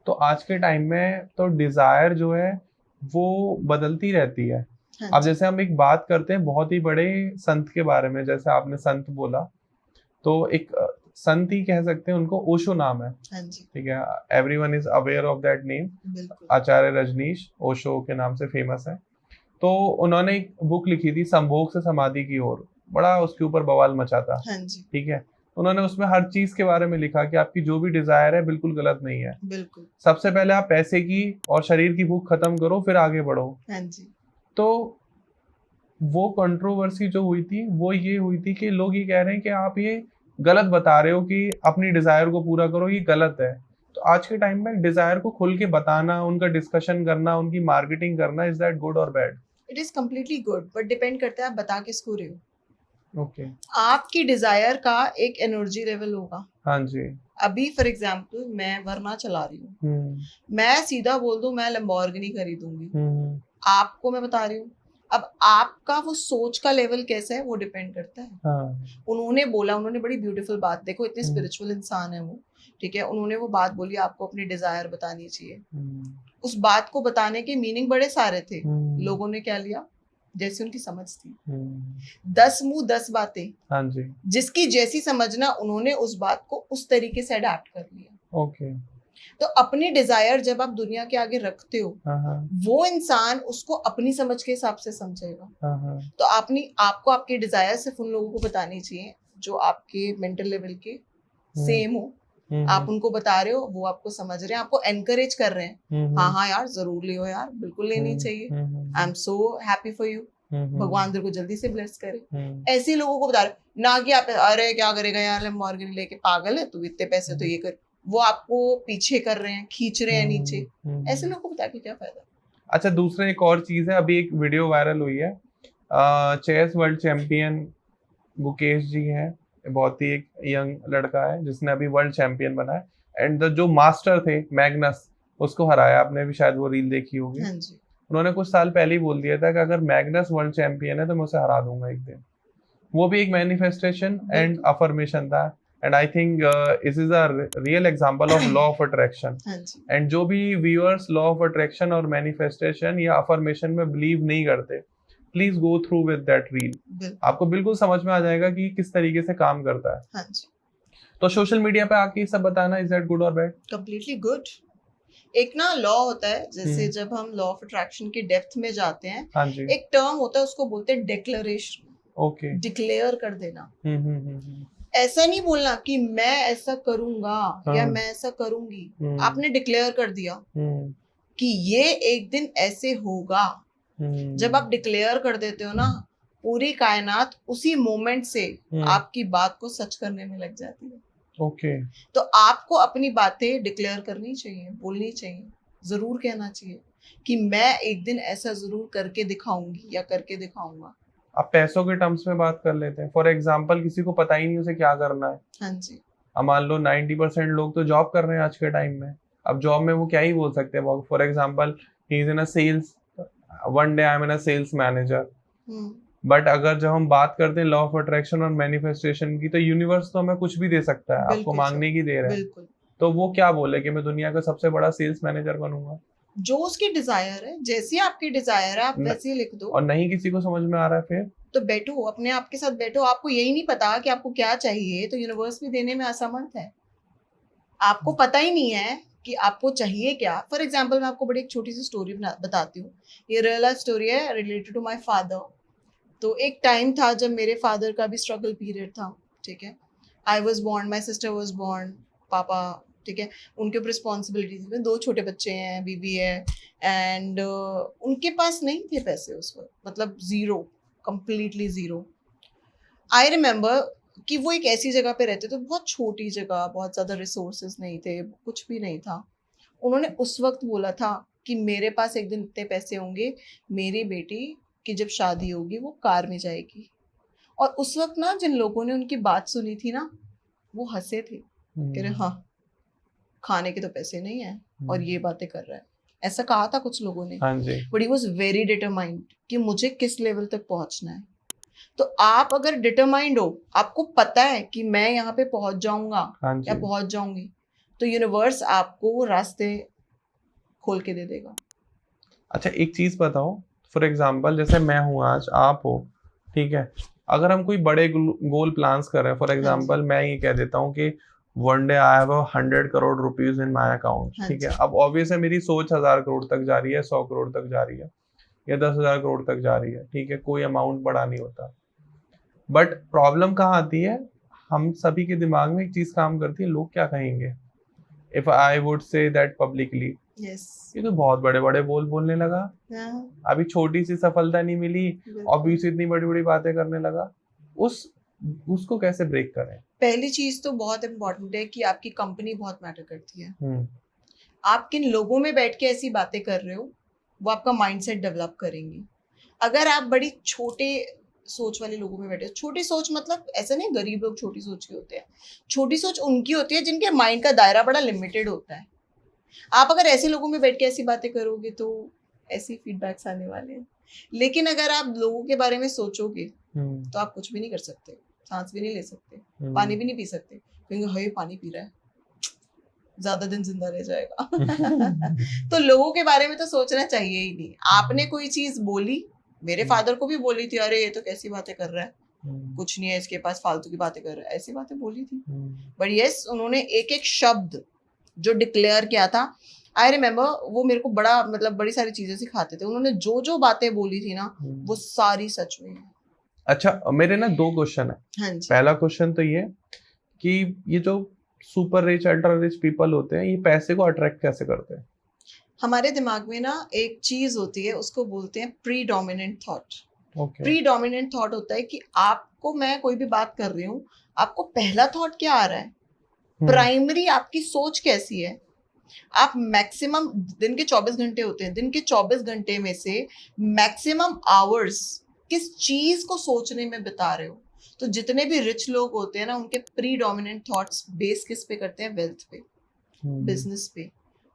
तो आज के टाइम में तो डिजायर जो है वो बदलती रहती है। अब जैसे हम एक बात करते हैं बहुत ही बड़े संत के बारे में, जैसे आपने संत बोला, तो एक संत ही कह सकते हैं उनको, ओशो नाम है, ठीक है, everyone is aware of that name. Acharya Rajneesh Osho के नाम से फेमस है। तो उन्होंने एक बुक लिखी थी, संभोग से समाधि की ओर, बड़ा उसके ऊपर बवाल मचा था, ठीक है। उन्होंने उसमें हर चीज के बारे में लिखा कि आपकी जो भी डिजायर है बिल्कुल गलत नहीं है। बिल्कुल। सबसे पहले आप पैसे की और शरीर की भूख खत्म करो, फिर आगे बढ़ो। हाँ जी। तो वो कंट्रोवर्सी जो हुई थी वो ये हुई थी कि लोग ये कह रहे हैं कि आप ये गलत बता रहे हो कि अपनी डिजायर को पूरा करो, ये गलत है। तो आज के टाइम में डिजायर को खुल के बताना, उनका डिस्कशन करना, उनकी मार्केटिंग करना, इज दैट गुड और bad? It is completely good, but depend करता है आप बता किसको रहे हो। ओके। आपकी डिजायर का एक एनर्जी लेवल होगा। हाँ जी। अभी फॉर एग्जाम्पल मैं वरना चला रही हूँ, मैं सीधा बोल दूं मैं लैम्बोर्गिनी खरीदूंगी, आपको मैं बता रही हूँ। अब आपका वो सोच का लेवल कैसा है वो डिपेंड करता है। हाँ। उन्होंने बोला, उन्होंने बड़ी ब्यूटीफुल बात, देखो इतने स्पिरिचुअल इंसान है वो, ठीक है, उन्होंने वो बात बोली आपको अपनी डिजायर बतानी चाहिए। उस बात को बताने के मीनिंग बड़े सारे थे, लोगों ने क्या लिया जैसी उनकी समझ थी। 10 मुंह 10 बातें। हाँ जी। जिसकी जैसी समझना, उन्होंने उस बात को उस तरीके से अडैप्ट कर लिया। ओके। तो अपनी डिजायर जब आप दुनिया के आगे रखते हो, वो इंसान उसको अपनी समझ के हिसाब से समझेगा। तो आपको आपकी डिजायर सिर्फ उन लोगों को बतानी चाहिए जो आपके मेंटल लेवल के सेम हो। आप उनको बता रहे हो, वो आपको समझ रहे हैं, आपको एनकरेज कर रहे हैं, हाँ हाँ यार जरूर लियो यार, बिल्कुल लेनी चाहिए, I am so happy for you, भगवान तेरे को जल्दी से ब्लेस करे। ऐसे लोगों को बता रहे हो, ना कि आप अरे क्या करेगा यार लैम्बोर्गिनी लेके, पागल है तू, इतने पैसे तो ये कर, वो आपको पीछे कर रहे हैं, खींच रहे हैं नीचे। ऐसे लोगों को बता के क्या फायदा। अच्छा, दूसरा एक और चीज है, अभी एक वीडियो वायरल हुई है, चेस वर्ल्ड चैंपियन गुकेश जी है, बहुत ही एक यंग लड़का है जिसने अभी वर्ल्ड चैंपियन बना है, एंड जो मास्टर थे मैग्नस, उसको हराया। आपने भी शायद वो रील देखी होगी। हाँ जी। उन्होंने कुछ साल पहले ही बोल दिया था कि अगर मैग्नस वर्ल्ड चैंपियन है तो मैं उसे हरा दूंगा एक दिन। वो भी एक मैनिफेस्टेशन एंड अफर्मेशन था, and I think this is a real example of law of attraction. And जो भी व्यूअर्स लॉ ऑफ अट्रैक्शन और मैनिफेस्टेशन या अफर्मेशन में बिलीव नहीं करते, please go through with that reel, आपको बिल्कुल समझ में आ जाएगा कि किस तरीके से काम करता है। हाँ जी। तो सोशल मीडिया पे आके सब बताना, इज दैट गुड और बैड? Completely good. एक ना लॉ होता है, जैसे जब हम लॉ ऑफ अट्रैक्शन की डेप्थ में जाते हैं, हाँ जी, एक टर्म होता है, उसको बोलते हैं डिक्लेरेशन। ओके। डिक्लेयर कर देना। ऐसा नहीं बोलना कि मैं ऐसा करूंगा या मैं ऐसा करूंगी। आपने डिक्लेयर कर दिया कि ये एक दिन ऐसे होगा। जब आप डिक्लेयर कर देते हो ना, पूरी कायनात उसी मोमेंट से आपकी बात को सच करने में लग जाती है। ओके। तो आपको अपनी बातें डिक्लेयर करनी चाहिए, बोलनी चाहिए, जरूर कहना चाहिए कि मैं एक दिन ऐसा जरूर करके दिखाऊंगी या करके दिखाऊंगा। अब पैसों के टर्म्स में बात कर लेते हैं। फॉर एग्जांपल, किसी को पता ही नहीं उसे क्या करना है। हाँ जी। अब मान लो 90% लोग तो जॉब कर रहे हैं आज के टाइम में। अब जॉब में वो क्या ही बोल सकते हैं। For example, he is in a sales, one day I am in a sales manager. But अगर जब हम बात करते हैं लॉ ऑफ अट्रैक्शन और मैनिफेस्टेशन की, तो यूनिवर्स तो हमें कुछ भी दे सकता है, आपको मांगने की देर है। तो वो क्या बोले कि मैं दुनिया का सबसे बड़ा सेल्स मैनेजर बनूंगा? जो उसकी डिजायर है, जैसी आपकी डिजायर है आप वैसे ही लिख दो। और नहीं किसी को समझ में आ रहा है फिर तो बैठो, अपने आप के साथ बैठो। आपको यही नहीं पता कि आपको क्या चाहिए, तो यूनिवर्स भी देने में असमर्थ है। आपको पता ही नहीं है कि आपको चाहिए क्या। फॉर एग्जाम्पल, मैं आपको बड़ी एक छोटी सी स्टोरी बताती हूँ। ये रियल लाइफ स्टोरी है, रिलेटेड टू माई फादर। तो एक टाइम था जब मेरे फादर का भी स्ट्रगल पीरियड था, ठीक है। I was born, my sister was born, पापा, ठीक है, उनके ऊपर रिस्पॉन्सिबिलिटी थी। 2 छोटे बच्चे हैं, बीवी है, एंड उनके पास नहीं थे पैसे उस वक्त, मतलब zero, completely zero. I remember कि वो एक ऐसी जगह पे रहते थे, बहुत छोटी जगह, बहुत ज़्यादा रिसोर्सेज नहीं थे, कुछ भी नहीं था। उन्होंने उस वक्त बोला था कि मेरे पास एक दिन इतने पैसे होंगे, मेरी बेटी की जब शादी होगी वो कार में जाएगी। और उस वक्त ना जिन लोगों ने उनकी बात सुनी थी ना, वो हंसे थे, कह रहे हाँ खाने के तो पैसे नहीं है और ये बातें कर रहा है, ऐसा कहा था कुछ लोगों ने। But he was very determined कि मुझे किस लेवल तक पहुंचना है। तो आप अगर डिटरमाइंड हो, आपको पता है कि मैं यहाँ पे पहुंच जाऊंगा या पहुंच जाऊंगी, तो यूनिवर्स आपको रास्ते खोल के दे देगा। अच्छा, एक चीज बताओ, फॉर एग्जाम्पल जैसे मैं हूँ आज, आप हो, ठीक है, अगर हम कोई बड़े गोल प्लान्स कर रहे हैं, फॉर एग्जाम्पल मैं ये कह देता हूँ कि one day I have 100 crore rupees in my account, ठीक है। अब ऑब्वियस है मेरी सोच 1000 करोड़ तक जा रही है, 100 करोड़ तक जा रही है, या 10,000 करोड़ तक जा रही है, ठीक है, कोई अमाउंट बड़ा नहीं होता। बट प्रॉब्लम कहाँ आती है, हम सभी के दिमाग में एक चीज काम करती है, लोग क्या कहेंगे। If I would say that publicly, yes, ये तो बहुत बड़े बड़े बोलने लगा, हाँ, अभी छोटी सी सफलता नहीं मिली और भी इतनी बड़ी बड़ी बातें करने लगा। उसको कैसे ब्रेक करें? पहली चीज तो बहुत इम्पोर्टेंट है कि आपकी कंपनी बहुत मैटर करती है। आप किन लोगों में बैठ के ऐसी बातें कर रहे हो, वो आपका माइंडसेट डेवलप करेंगी। अगर आप बड़ी छोटे सोच वाले लोगों में बैठे हो, छोटी सोच मतलब ऐसा नहीं गरीब लोग छोटी सोच के होते हैं, छोटी सोच उनकी होती है जिनके माइंड का दायरा बड़ा लिमिटेड होता है। आप अगर ऐसे लोगों में बैठ के ऐसी बातें करोगे तो ऐसी फीडबैक्स आने वाले हैं। लेकिन अगर आप लोगों के बारे में सोचोगे तो आप कुछ भी नहीं कर सकते, सांस भी नहीं ले सकते, पानी भी नहीं पी सकते, क्योंकि हाय पानी पी रहा है, ज्यादा दिन जिंदा रह जाएगा। तो लोगों के बारे में तो सोचना चाहिए ही नहीं। आपने कोई चीज बोली, मेरे फादर को भी बोली थी, अरे ये तो कैसी बातें कर रहा है, कुछ नहीं है इसके पास, फालतू की बातें कर रहा है, ऐसी बातें बोली थी। बट यस, उन्होंने एक एक शब्द जो डिक्लेयर किया था, आई रिमेम्बर, वो मेरे को बड़ा मतलब बड़ी सारी चीजें सिखाते थे। उन्होंने जो जो बातें बोली थी ना, वो सारी सच हुई है। अच्छा, मेरे ना 2 क्वेश्चन है। हाँ जी। पहला क्वेश्चन तो ये कि ये जो super rich ultra rich people होते हैं, ये पैसे को अट्रैक्ट कैसे करते हैं? हमारे दिमाग में ना एक चीज होती है, उसको बोलते हैं predominant thought. Okay. Predominant thought होता है कि आपको, मैं कोई भी बात कर रही हूँ, आपको पहला थॉट क्या आ रहा है, प्राइमरी आपकी सोच कैसी है। आप मैक्सिमम, दिन के 24 घंटे होते हैं, दिन के 24 घंटे में से मैक्सिमम आवर्स किस चीज को सोचने में बिता रहे हो। तो जितने भी रिच लोग होते हैं ना, उनके प्रीडोमिनेंट थॉट्स बेस किस पे करते हैं, वेल्थ पे, बिजनेस पे।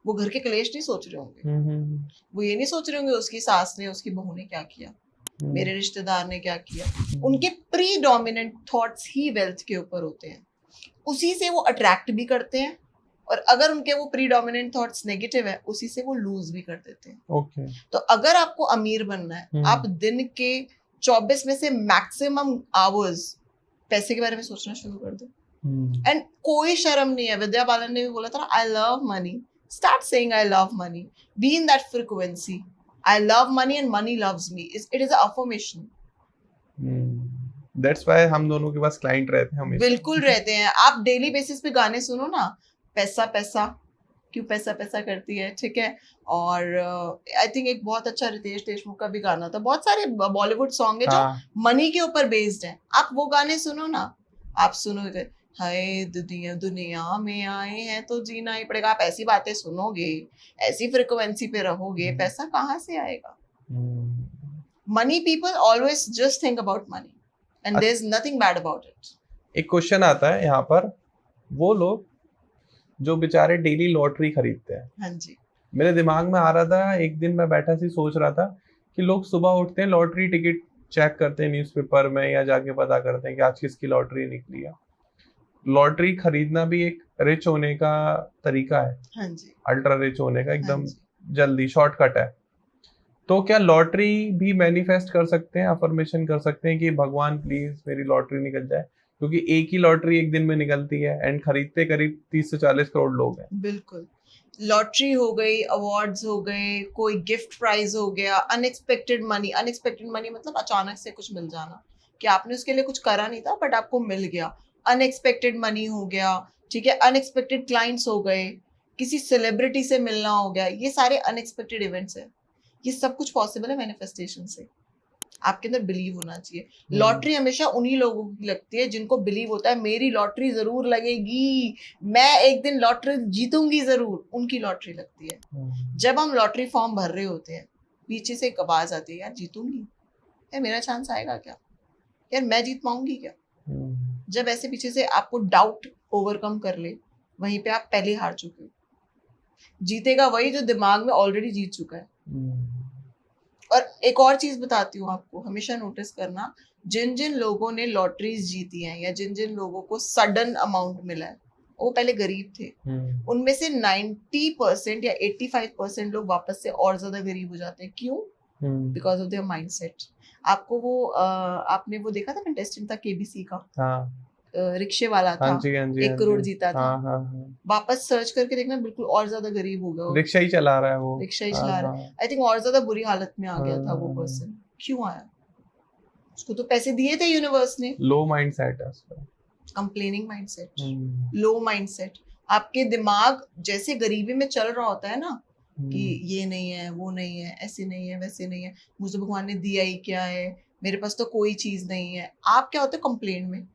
वो घर के क्लेश नहीं सोच रहे होंगे, वो ये नहीं सोच रहे होंगे उसकी सास ने, उसकी बहू ने क्या किया, मेरे रिश्तेदार ने क्या किया। उनके प्रीडोमिनेंट थॉट्स ही वेल्थ के ऊपर होते हैं, उसी से वो अट्रैक्ट भी करते हैं, और अगर उनके वो प्रीडोमिनेंट थॉट्स नेगेटिव है, उसी से वो लूज भी कर देते हैं। ओके। तो अगर आपको अमीर बनना है, आप दिन के 24 में से मैक्सिमम आवर्स पैसे के बारे में सोचना शुरू कर दो। एंड कोई शर्म नहीं है, विद्या बालन ने भी बोला था, I love money, start saying I love money, be in that frequency, I love money and money loves me, it is a affirmation. That's why हम दोनों के पास क्लाइंट रहते हैं हमेशा। बिल्कुल रहते हैं। आप डेली बेसिस पे गाने सुनो ना, पैसा पैसा क्यों पैसा पैसा करती है, ठीक है। और आई थिंक एक बहुत अच्छा रितेश देशमुख का भी गाना था, बहुत सारे बॉलीवुड सॉन्ग है जो मनी के ऊपर बेस्ड है, आप वो गाने सुनो ना, आप सुनोगे हाय दुनिया में आए हैं तो जीना ही पड़ेगा। आप ऐसी बातें सुनोगे, ऐसी फ्रिक्वेंसी पे रहोगे, पैसा कहाँ से आएगा। Money people always just think about money and there is nothing bad about it. एक क्वेश्चन आता है यहाँ पर, वो लोग जो बेचारे डेली लॉटरी खरीदते हैं। हाँ जी। मेरे दिमाग में आ रहा था, एक दिन मैं बैठा सी सोच रहा था कि लोग सुबह उठते हैं, लॉटरी टिकट चेक करते हैं न्यूज़पेपर में, या जाके पता करते हैं कि आज किसकी लॉटरी निकली है। लॉटरी खरीदना भी एक रिच होने का तरीका है। हाँ जी। अल्ट्रा रिच होने का एकदम हाँ जल्दी शॉर्टकट है। तो क्या लॉटरी भी मैनिफेस्ट कर सकते हैं, अफर्मेशन कर सकते हैं कि भगवान प्लीज मेरी लॉटरी निकल जाए, क्योंकि एक ही लॉटरी एक दिन में निकलती है एंड खरीदते करीब 30 से 40 करोड़ लोग हैं। बिल्कुल। लॉटरी हो गई, अवार्ड्स हो गए, कोई गिफ्ट प्राइज हो गया, अनएक्सपेक्टेड मनी। अनएक्सपेक्टेड मनी मतलब अचानक से कुछ मिल जाना, कि आपने उसके लिए कुछ करा नहीं था बट आपको मिल गया, अनएक्सपेक्टेड मनी हो गया, ठीक है। अनएक्सपेक्टेड क्लाइंट्स हो गए, किसी सेलिब्रिटी से मिलना हो गया, ये सारे अनएक्सपेक्टेड इवेंट्स है। ये सब कुछ पॉसिबल है मैनिफेस्टेशन से। आपके अंदर बिलीव होना चाहिए। लॉटरी हमेशा उन्हीं लोगों की लगती है जिनको बिलीव होता है मेरी लॉटरी जरूर लगेगी, मैं एक दिन लॉटरी जीतूंगी जरूर, उनकी लॉटरी लगती है। जब हम लॉटरी फॉर्म भर रहे होते हैं, पीछे से एक आवाज आती है, यार जीतूंगी, यार मेरा चांस आएगा क्या, यार मैं जीत पाऊंगी क्या। जब ऐसे पीछे से आपको डाउट ओवरकम कर ले, वहीं पे आप पहले हार चुके हो। जीतेगा वही जो दिमाग में ऑलरेडी जीत चुका है। और एक और चीज बताती हूँ आपको, हमेशा नोटिस करना, जिन जिन लोगों ने लॉटरीज जीती हैं या जिन जिन लोगों को सडन अमाउंट मिला है, वो पहले गरीब थे। उनमें से 90% या 85% लोग वापस से और ज्यादा गरीब हो जाते हैं। क्यों? Because of their mindset. आपको वो आपने वो देखा था कंटेस्टेंट था केबीसी का, रिक्शे वाला था, 1 करोड़ जीता था। वापस सर्च करके देखना, बिल्कुल और ज्यादा गरीब हो गया। रिक्शा ही चला रहा है वो, रिक्शा ही चला रहा है। आई थिंक और ज्यादा बुरी हालत में आ गया था वो पर्सन। क्यों आया? उसको तो पैसे दिए थे यूनिवर्स ने। लो माइंडसेट है उसका। कंप्लेनिंग माइंडसेट, लो माइंडसेट। आपके दिमाग जैसे गरीबी में चल रहा होता है ना कि ये नहीं है, वो नहीं है, ऐसे नहीं है, वैसे नहीं है, मुझे भगवान ने दिया ही क्या है, मेरे पास तो कोई चीज नहीं है, आप क्या होते कंप्लेन में।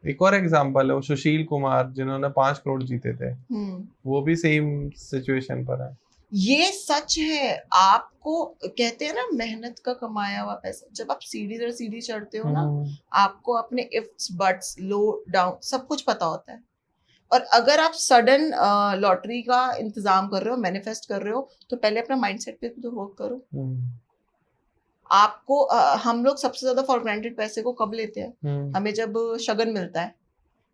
एक और एग्जांपल है वो सुशील कुमार जिन्होंने 5 करोड़ जीते थे, वो भी सेम सिचुएशन पर है। ये सच है। आपको कहते हैं ना मेहनत का कमाया हुआ पैसा, जब आप सीढ़ी दर सीढ़ी चढ़ते हो ना, आपको अपने इफ्स बट्स लो डाउन सब कुछ पता होता है। और अगर आप सडन लॉटरी का इंतजाम कर रहे हो, मैनिफेस्ट कर रहे हो, तो पहले अपना माइंडसेट पे तो वर्क करो। आपको हम लोग सबसे ज्यादा फॉर ग्रांटेड पैसे को कब लेते हैं? हमें जब शगन मिलता है,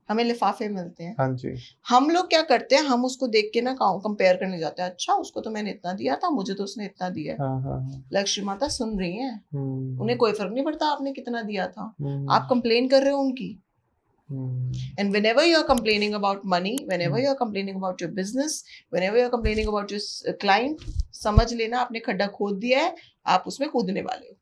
हमें लिफाफे मिलते हैं। हाँ जी। हम लोग क्या करते हैं, हम उसको देख के ना कंपेयर करने जाते हैं, अच्छा उसको तो मैंने इतना दिया था, मुझे तो उसने इतना दिया है। हाँ। लक्ष्मी माता सुन रही है, उन्हें कोई फर्क नहीं पड़ता आपने कितना दिया था, आप कंप्लेन कर रहे हो उनकी। And whenever you are complaining about money, whenever you are complaining about your business, whenever you are complaining about your client, समझ लेना आपने खड्डा खोद दिया है, आप उसमें कूदने वाले हो।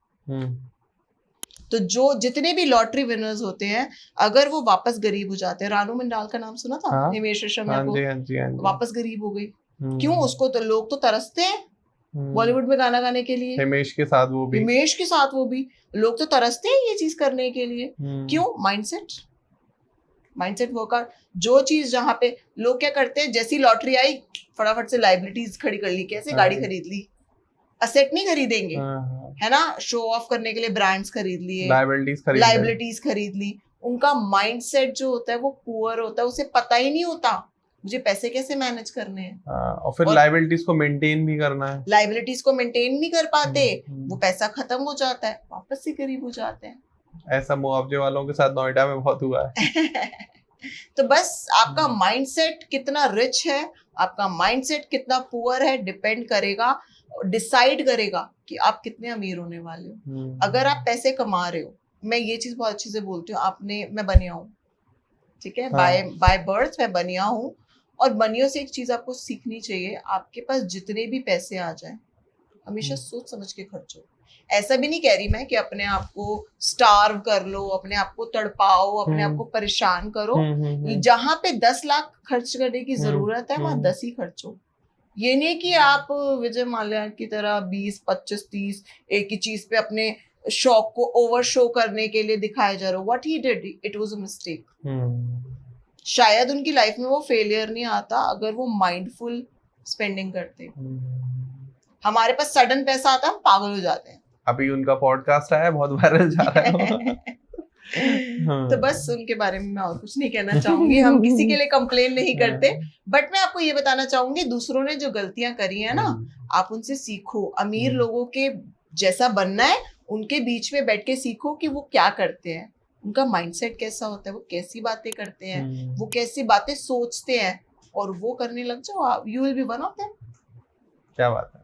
तो जो जितने भी लॉटरी विनर्स होते हैं, अगर वो वापस गरीब हो जाते हैं, रानू मंडाल का नाम सुना था? हाँ? हिमेश रेशमिया हाँ को जी, हाँ जी, हाँ जी। वापस गरीब हो गई। क्यों? उसको तो लोग तो तरसते हैं बॉलीवुड में गाना गाने के लिए। हिमेश के साथ वो भी लोग तो तरसते हैं ये चीज करने के लिए। क्यों? Mindset workout. जो चीज जहाँ पे लोग क्या करते हैं, जैसी लॉटरी आई फटाफट से लाइबिलिटीज खड़ी कर ली, कैसे गाड़ी खरीद ली, असेट नहीं खरीदेंगे, है ना, शो ऑफ करने के लिए ब्रांड्स खरीद लिए, लाइबिलिटीज खरीद ली। उनका माइंडसेट जो होता है वो पुअर होता है, उसे पता ही नहीं होता मुझे पैसे कैसे मैनेज करने हैं। और फिर लाइबिलिटीज को मेंटेन भी करना है, लाइबिलिटीज को मेंटेन नहीं कर पाते, वो पैसा खत्म हो जाता है, वापस से गरीब हो जाते हैं। ऐसा मुआवजे वालों के साथ नोएडा में बहुत हुआ है। तो बस आपका माइंडसेट कितना रिच है, आपका माइंडसेट कितना पुअर है, डिपेंड करेगा, डिसाइड करेगा कि आप कितने अमीर होने वाले हो। अगर आप पैसे कमा रहे हो, मैं ये चीज बहुत अच्छे से बोलती हूँ, मैं बनिया हूँ, ठीक है, बाय बर्थ मैं बनिया हूँ। और बनियों से एक चीज आपको सीखनी चाहिए, आपके पास जितने भी पैसे आ जाए हमेशा सोच समझ के खर्चो। ऐसा भी नहीं कह रही मैं कि अपने आप को स्टार्व कर लो, अपने आप को तड़पाओ, अपने आप को परेशान करो। जहां पे 10 लाख खर्च करने की जरूरत है वहां 10 ही खर्चो। ये नहीं कि आप विजय माल्या की तरह 20, 25, 30 एक ही चीज पे अपने शौक को ओवर शो करने के लिए दिखाए जा रहे हो। What he did, it was a mistake. शायद उनकी लाइफ में वो फेलियर नहीं आता अगर वो माइंडफुल स्पेंडिंग करते। हमारे पास सडन पैसा आता है, हम पागल हो जाते हैं। अभी उनका पॉडकास्ट आया, बहुत वायरल जा रहा है। तो बस उनके बारे में मैं और कुछ नहीं कहना चाहूंगी, हम किसी के लिए कंप्लेन नहीं करते, बट मैं आपको ये बताना चाहूंगी दूसरों ने जो गलतियां करी है ना, आप उनसे सीखो। अमीर लोगों के जैसा बनना है, उनके बीच में बैठ के सीखो कि वो क्या करते हैं, उनका माइंडसेट कैसा होता है, वो कैसी बातें करते हैं, वो कैसी बातें सोचते हैं, और वो करने लग जाओ, you will be one of them. क्या बात है।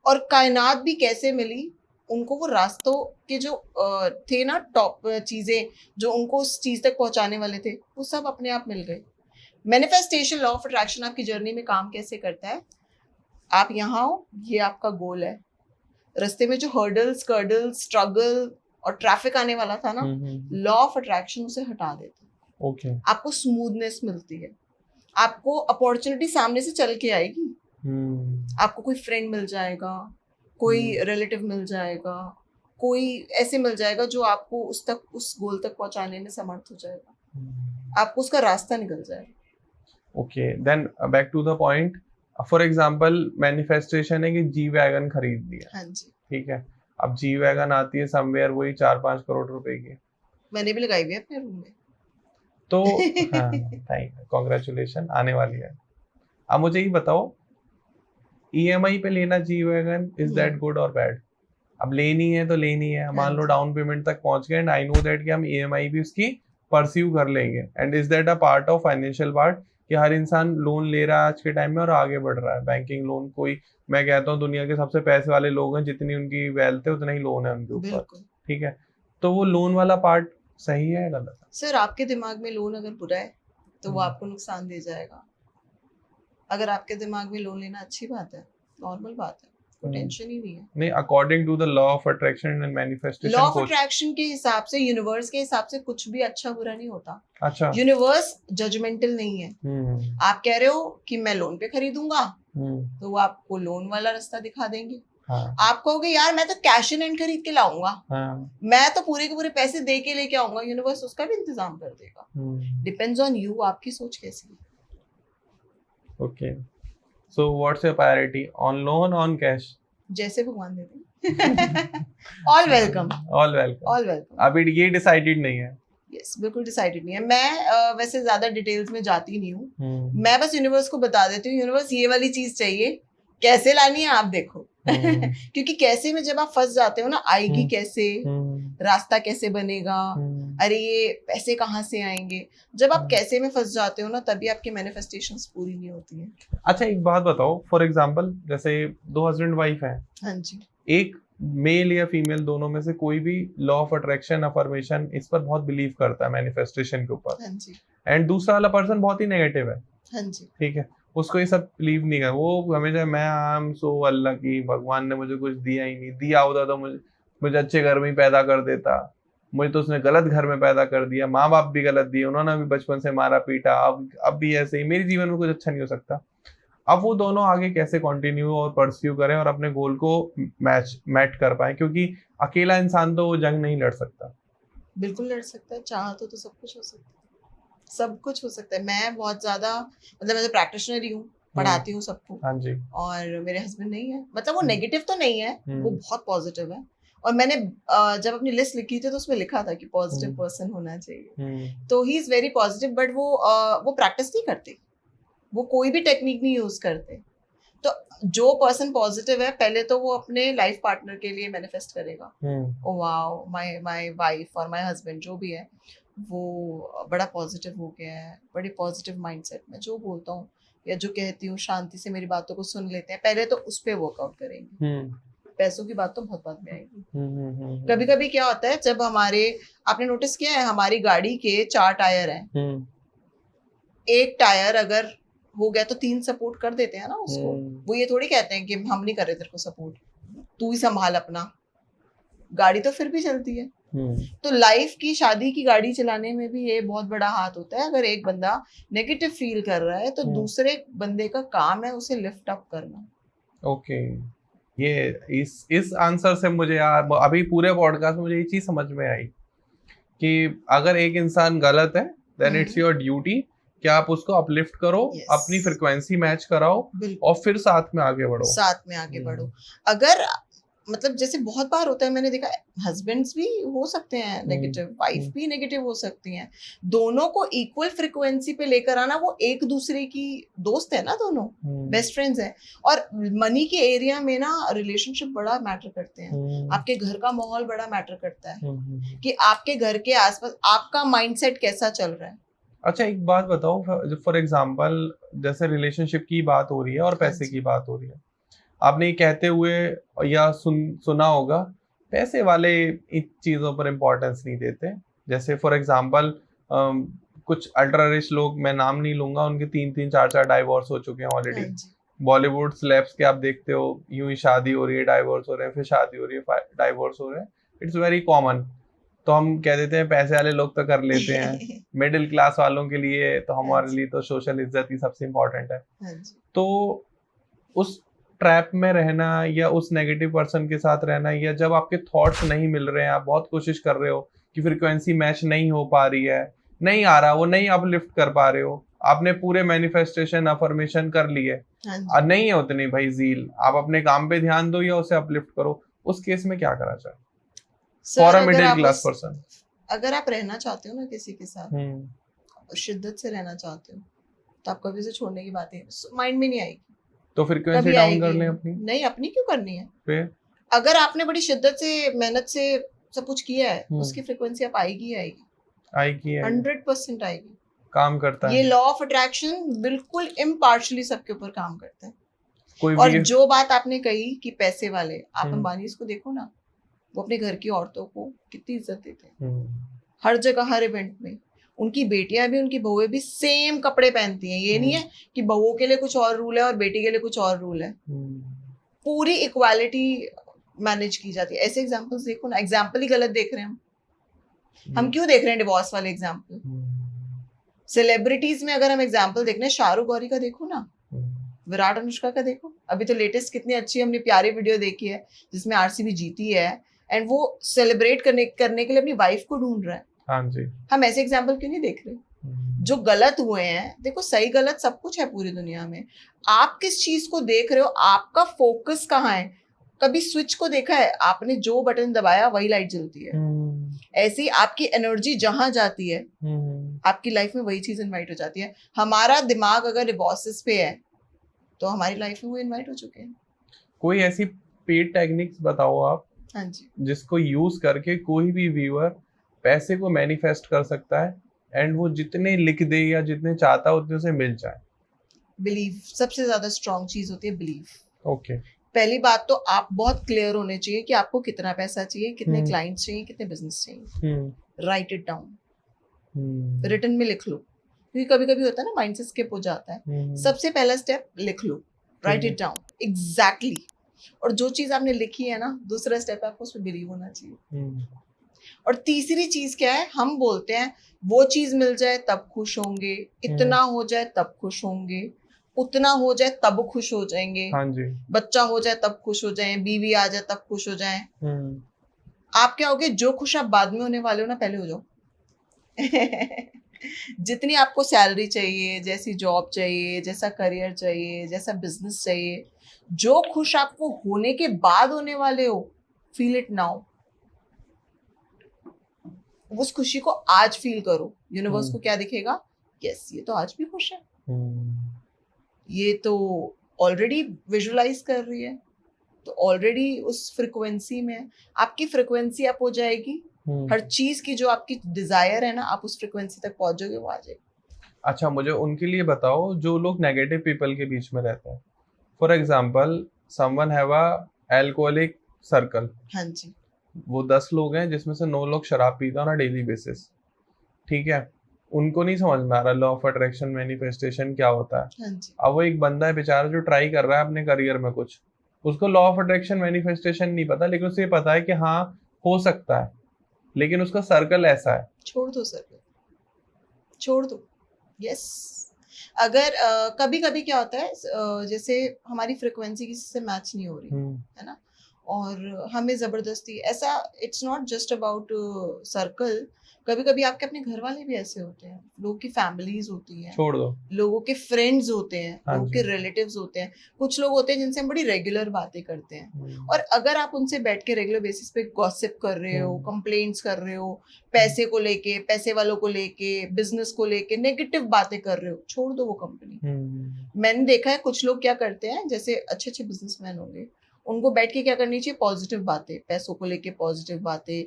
और कायनात भी कैसे मिली उनको, वो रास्तों के जो थे ना टॉप चीजें जो उनको उस चीज तक पहुंचाने वाले थे, वो सब अपने आप मिल गए। मैनिफेस्टेशन, लॉ ऑफ अट्रैक्शन आपकी जर्नी में काम कैसे करता है? आप यहाँ हो, ये आपका गोल है, रास्ते में जो हर्डल्स, कर्डल्स, स्ट्रगल और ट्रैफिक आने वाला था ना, लॉ ऑफ अट्रैक्शन उसे हटा देता है। आपको स्मूथनेस मिलती है, आपको अपॉर्चुनिटी सामने से चल के आएगी। आपको कोई फ्रेंड मिल जाएगा, कोई रिलेटिव मिल जाएगा, कोई ऐसे मिल जाएगा जो आपको उस गोल तक पहुंचाने में समर्थ हो जाएगा, आपको उसका रास्ता निकल जाएगा। Okay, then back to the point. For example manifestation है कि जी वैगन खरीद लिया, हाँ जी, ठीक है, अब जी वैगन आती है समवेयर वही 4-5 करोड़ रुपए की, मैंने भी लगाई हुई है अपने रूम में, तो हाँ, कांग्रेचुलेशन, आने वाली है। अब मुझे ये बताओ, ईएमआई पे लेना G wagon, is that good और बैड? अब लेनी है तो लेनी है, मान लो डाउन पेमेंट तक पहुंच गए, एंड आई नो दैट कि हम ईएमआई भी उसकी परस्यू कर लेंगे, and is that a part of financial part कि हर इंसान लोन ले रहा है आज के टाइम में और आगे बढ़ रहा है। बैंकिंग लोन, कोई, मैं कहता हूँ दुनिया के सबसे पैसे वाले लोग हैं, जितनी उनकी वेल्थ है उतना ही लोन है उनके ऊपर, ठीक है, तो वो लोन वाला पार्ट सही है या गलत? सर, आपके दिमाग में लोन अगर बुरा है तो वो आपको नुकसान दे जाएगा। अगर आपके दिमाग में लोन लेना अच्छी बात है, नॉर्मल बात है, कोई टेंशन ही नहीं है। नहीं, according to the law of attraction and manifestation, law of attraction के हिसाब से, यूनिवर्स के हिसाब से कुछ भी अच्छा बुरा नहीं होता। अच्छा, यूनिवर्स जजमेंटल नहीं है। आप कह रहे हो कि मैं लोन पे खरीदूंगा, तो वो आपको लोन वाला रास्ता दिखा देंगे। हाँ, आप कहोगे यार मैं तो कैश इन हैंड खरीद के लाऊंगा, हाँ, मैं तो पूरे के पूरे पैसे दे के लेके आऊंगा, यूनिवर्स उसका भी इंतजाम कर देगा। डिपेंड्स ऑन यू, आपकी सोच कैसी है। Okay, so what's your priority, on loan, on cash? जैसे भगवान देते। All welcome, all welcome. All welcome. अभी ये डिसाइडेड नहीं है? यस, बिल्कुल डिसाइडेड नहीं है। मैं वैसे ज्यादा डिटेल्स में जाती नहीं हूँ। मैं बस यूनिवर्स को बता देती हूँ, यूनिवर्स ये वाली चीज चाहिए, कैसे लानी है आप देखो। क्योंकि कैसे में जब आप फंस जाते हो ना, आएगी कैसे, रास्ता कैसे बनेगा, अरे ये पैसे कहाँ से आएंगे, जब आप कैसे में फंस जाते हो ना, तभी आपकी मैनिफेस्टेशंस पूरी नहीं होती है। अच्छा, एक बात बताओ, फॉर एग्जांपल जैसे 2 हस्बैंड वाइफ हैं, हाँ जी, एक मेल या फीमेल दोनों में से कोई भी लॉ ऑफ अट्रैक्शन, अफर्मेशन, इस पर बहुत बिलीव करता है, मैनिफेस्टेशन के ऊपर, हाँ जी, एंड दूसरा वाला पर्सन बहुत ही नेगेटिव है, हाँ जी, ठीक है, उसको ये सब बिलीव नहीं कर, वो हमेशा मैं आई एम सो अल्लाह की, भगवान ने मुझे कुछ दिया ही नहीं, दिया होता तो मुझे अच्छे घर में ही पैदा कर देता, मुझे तो उसने गलत घर में पैदा कर दिया, माँ बाप भी गलत दिए, उन्होंने भी बचपन से मारा पीटा, अब भी ऐसे ही, मेरे जीवन में कुछ अच्छा नहीं हो सकता। अब वो दोनों आगे कैसे कंटिन्यू और परस्यू करें और अपने गोल को मैट कर पाए, क्योंकि अकेला इंसान तो वो जंग नहीं लड़ सकता। बिल्कुल लड़ सकता है, चाह तो सब कुछ हो सकता है, सब कुछ हो सकता है। मैं बहुत ज्यादा, मतलब मैं तो प्रैक्टिशनर ही हूँ, पढ़ाती हूँ सबको। हाँ जी। और मेरे हस्बैंड नहीं है, मतलब वो नेगेटिव तो नहीं है, वो बहुत पॉजिटिव है। और मैंने जब अपनी लिस्ट लिखी थी तो उसमें लिखा था कि पॉजिटिव पर्सन होना चाहिए, तो he is very positive. But वो प्रैक्टिस नहीं करते, वो कोई भी टेक्निक नहीं यूज करते। तो जो पर्सन पॉजिटिव है, पहले तो वो अपने लाइफ पार्टनर के लिए मैनिफेस्ट करेगा, ओ वाओ माय वाइफ और माय हस्बैंड जो भी है वो बड़ा पॉजिटिव हो गया है, बड़े पॉजिटिव माइंडसेट में, जो बोलता हूँ या जो कहती हूँ शांति से मेरी बातों को सुन लेते हैं। पहले तो उस पे वर्कआउट करेंगे, पैसों की बात तो बहुत बाद में आएगी। कभी कभी क्या होता है, जब आपने नोटिस किया है, हमारी गाड़ी के 4 टायर हैं, एक टायर अगर हो गया तो 3 सपोर्ट कर देते हैं ना उसको। वो ये थोड़ी कहते हैं कि हम नहीं कर रहे तेरे को सपोर्ट, तू ही संभाल अपना, गाड़ी तो फिर भी चलती है। तो लाइफ की, शादी की गाड़ी चलाने में भी ये बहुत बड़ा हाथ होता है। अगर एक बंदा नेगेटिव फील कर रहा है तो दूसरे बंदे का काम है उसे लिफ्ट अप करना। ओके, ये इस आंसर से मुझे यार अभी पूरे पॉडकास्ट में मुझे ये चीज समझ में आई कि अगर एक इंसान गलत है, देन इट्स योर ड्यूटी कि आप उसको अपलिफ्ट करो, अपनी फ्रीक्वेंसी मैच कराओ और फिर साथ में आगे बढ़ो। अगर मतलब जैसे बहुत बार होता है, मैंने देखा हस्बैंड्स भी हो सकते हैं नेगेटिव, वाइफ भी नेगेटिव हो सकती हैं, दोनों को इक्वल फ्रीक्वेंसी पे लेकर आना। वो एक दूसरे की दोस्त है ना, दोनों बेस्ट फ्रेंड्स हैं। और मनी के एरिया में ना रिलेशनशिप बड़ा मैटर करते हैं, आपके घर का माहौल बड़ा मैटर करता है कि आपके घर के आसपास आपका माइंडसेट कैसा चल रहा है। अच्छा, एक बात बताओ, फॉर एग्जांपल जैसे रिलेशनशिप की बात हो रही है और पैसे की बात हो रही है, आपने ये कहते हुए या सुना होगा, पैसे वाले इन चीज़ों पर इम्पोर्टेंस नहीं देते। जैसे फॉर एग्जांपल कुछ अल्ट्रा रिच लोग, मैं नाम नहीं लूंगा, उनके 3-3 4-4 डाइवोर्स हो चुके हैं ऑलरेडी। बॉलीवुड स्लैब्स के आप देखते हो, यूं ही शादी हो रही है, डाइवोर्स हो रहे हैं, फिर शादी हो रही है, डाइवोर्स हो रहे हैं, इट्स वेरी कॉमन। तो हम कह देते हैं पैसे वाले लोग तो कर लेते हैं, मिडिल क्लास वालों के लिए तो, हमारे लिए तो सोशल इज्जत ही सबसे इम्पोर्टेंट है। तो उस ट्रैप में रहना या उस नेगेटिव पर्सन के साथ रहना, या जब आपके थॉट्स नहीं मिल रहे हैं, आप बहुत कोशिश कर रहे हो कि फ्रीक्वेंसी मैच नहीं हो पा रही है, नहीं आ रहा, वो नहीं आप लिफ्ट कर पा रहे हो, आपने पूरे मैनिफेस्टेशन अफर्मेशन कर लिए और नहीं है उतनी भाई ज़ील, आप अपने काम पे ध्यान दो या उसे अपलिफ्ट करो, उस केस में क्या करा जाए for a middle class person? अगर आप रहना चाहते हो ना किसी के साथ, शिद्दत से रहना चाहते हो, तो आप कभी उसे छोड़ने की बात माइंड में नहीं आएगी। तो फ्रीक्वेंसी डाउन कर लें अपनी? नहीं, अपनी क्यों करनी है? फिर अगर आपने बड़ी शिद्दत से, मेहनत से सब कुछ किया है, उसकी फ्रीक्वेंसी आप आएगी 100% आएगी, काम करता है। ये लॉ ऑफ अट्रैक्शन बिल्कुल इम्पार्शियली सबके ऊपर काम करता है। और जो बात आपने कही कि पैसे वाले, आप अंबानी को देखो ना, वो अपने घर की औरतों को कितनी इज्जत देते हैं, हर जगह, हर इवेंट में। उनकी बेटियां भी, उनकी बहुएं भी सेम कपड़े पहनती हैं। ये नहीं है कि बहुओं के लिए कुछ और रूल है और बेटी के लिए कुछ और रूल है। पूरी इक्वालिटी मैनेज की जाती है। ऐसे एग्जांपल्स देखो ना, एग्जांपल ही गलत देख रहे हैं हम क्यों देख रहे हैं डिवोर्स वाले एग्जांपल? सेलिब्रिटीज में अगर हम एग्जांपल देखना है, शाहरुख गौरी का देखो ना, विराट अनुष्का का देखो। अभी तो लेटेस्ट कितनी अच्छी हमने प्यारी वीडियो देखी है जिसमें आरसीबी जीती है एंड वो सेलिब्रेट करने के लिए अपनी वाइफ को ढूंढ रहा है। हाँ जी। हम ऐसे एग्जांपल क्यों नहीं देख रहे? जो गलत हुए हैं, देखो सही गलत सब कुछ है पूरी दुनिया में, आप किस चीज को देख रहे हो, आपका फोकस कहाँ है? कभी स्विच को देखा है आपने? जो बटन दबाया वही लाइट जलती है। ऐसे ही आपकी एनर्जी जहां जाती है आपकी लाइफ में वही चीज इनवाइट हो जाती है। हमारा दिमाग अगर रिबॉसेस पे है तो हमारी लाइफ में वो इनवाइट हो चुके हैं। कोई ऐसी पेड टेक्निक्स बताओ आप, हाँ जी, जिसको यूज करके कोई भी व्यूअर पैसे को मैनिफेस्ट कर सकता है एंड वो जितने लिख दे या जितने चाहता है उतने उसे मिल जाए। बिलीव सबसे ज्यादा स्ट्रॉन्ग चीज होती है, बिलीव। ओके। पहली बात तो आप बहुत क्लियर होने चाहिए कि आपको कितना पैसा चाहिए, कितने क्लाइंट्स चाहिए, कितने बिजनेस चाहिए। राइट इट डाउन, रिटन में लिख लो, क्योंकि कभी कभी होता है ना माइंड से स्किप हो जाता है। सबसे पहला स्टेप लिख लो, राइट इट डाउन एग्जैक्टली। और जो चीज आपने लिखी है ना, दूसरा स्टेप आपको उस पर बिलीव होना चाहिए। और तीसरी चीज क्या है, हम बोलते हैं वो चीज मिल जाए तब खुश होंगे, इतना हो जाए तब खुश होंगे, उतना हो जाए तब खुश हो जाएंगे, हाँ जी। बच्चा हो जाए तब खुश हो जाए, बीवी आ जाए तब खुश हो जाए। आप क्या होगे, जो खुश आप बाद में होने वाले हो ना, पहले हो जाओ। जितनी आपको सैलरी चाहिए, जैसी जॉब चाहिए, जैसा करियर चाहिए, जैसा बिजनेस चाहिए, जो खुश आपको होने के बाद होने वाले हो, फील इट नाउ। उस खुशी को आज फील करो। यूनिवर्स को क्या दिखेगा? यस, ये तो आज भी खुश है, ये तो ऑलरेडी विजुअलाइज कर रही है, तो ऑलरेडी उस फ्रिक्वेंसी में है। आपकी फ्रिक्वेंसी अप हो जाएगी, हर चीज की जो आपकी डिजायर है ना, आप उस फ्रिक्वेंसी तक पहुंच जाओगे, वो आ जाएगी। अच्छा, मुझे उनके लिए बताओ जो लोग नेगेटिव पीपल के बीच में रहते हैं। For example, someone have a alcoholic circle. हाँ जी। वो 10 लोग हैं जिसमें से 9 लोग शराब पीते हैं ऑन डेली बेसिस, ठीक है। उनको नहीं समझ में आ रहा लॉ ऑफ अट्रैक्शन, मैनिफेस्टेशन क्या होता है। हाँ जी। अब वो एक बंदा है बेचारा जो ट्राई कर रहा है अपने करियर में कुछ, उसको लॉ ऑफ अट्रैक्शन मैनिफेस्टेशन नहीं पता, लेकिन उसे पता है कि हाँ हो सकता है, लेकिन उसका सर्कल ऐसा है। छोड़ दो सर्कल, छोड़ दो। यस, अगर कभी कभी क्या होता है, जैसे हमारी फ्रिक्वेंसी किसी से मैच नहीं हो रही है ना, और हमें जबरदस्ती ऐसा, it's not just about circle, कभी कभी आपके अपने घर वाले भी ऐसे होते हैं, लोगों की फैमिलीज होती हैं, छोड़ दो, लोगों के फ्रेंड्स होते हैं, हाँ लोगों के रिलेटिव्स होते हैं, कुछ लोग होते हैं जिनसे हम बड़ी रेगुलर बातें करते हैं। और अगर आप उनसे बैठ के रेगुलर बेसिस पे गॉसिप कर रहे हो, कंप्लेंट्स कर रहे हो, पैसे को लेके, पैसे वालों को लेके, बिजनेस को लेके नेगेटिव बातें कर रहे हो, छोड़ दो वो कंपनी। मैंने देखा है कुछ लोग क्या करते हैं, जैसे अच्छे अच्छे बिजनेसमैन होंगे, उनको बैठ के क्या करनी चाहिए, पॉजिटिव बातें, पैसों को लेके पॉजिटिव बातें,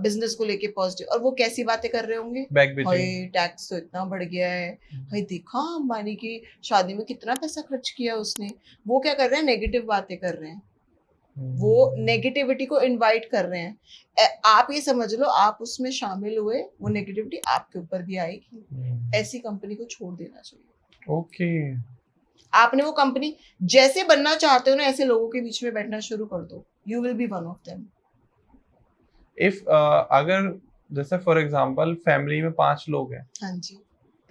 बिजनेस को लेके पॉजिटिव। और वो कैसी बातें कर रहे होंगे, हाय टैक्स तो इतना बढ़ गया है, भाई देखा अंबानी की शादी में कितना पैसा खर्च किया उसने। वो क्या कर रहे हैं, नेगेटिव बातें कर रहे हैं, वो नेगेटिविटी को इनवाइट कर रहे हैं। आप ये समझ लो, आप उसमें शामिल हुए, वो नेगेटिविटी आपके ऊपर भी आएगी। ऐसी कंपनी को छोड़ देना चाहिए। ओके। आपने वो कंपनी जैसे बनना चाहते हो ना, ऐसे लोगों के बीच में बैठना शुरू कर दो, you will be one of them. If अगर जैसे फॉर एग्जांपल फैमिली में 5 लोग हैं, हाँ जी,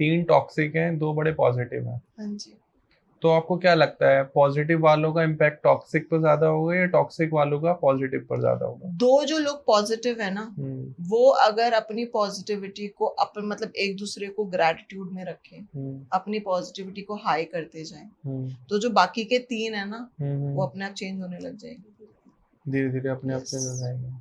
3 टॉक्सिक हैं, 2 बड़े पॉजिटिव हैं, हाँ जी, तो आपको क्या लगता है पॉजिटिव वालों का इम्पैक्ट टॉक्सिक पर ज्यादा होगा या टॉक्सिक वालों का पॉजिटिव पर ज्यादा होगा? दो जो लोग पॉजिटिव है ना, वो अगर अपनी पॉजिटिविटी को मतलब एक दूसरे को ग्रेटिट्यूड में रखें, अपनी पॉजिटिविटी को हाई करते जाएं, तो जो बाकी के 3 है ना, वो अपने आप चेंज होने लग जाएंगे, धीरे धीरे अपने आप चेंज हो जाएंगे।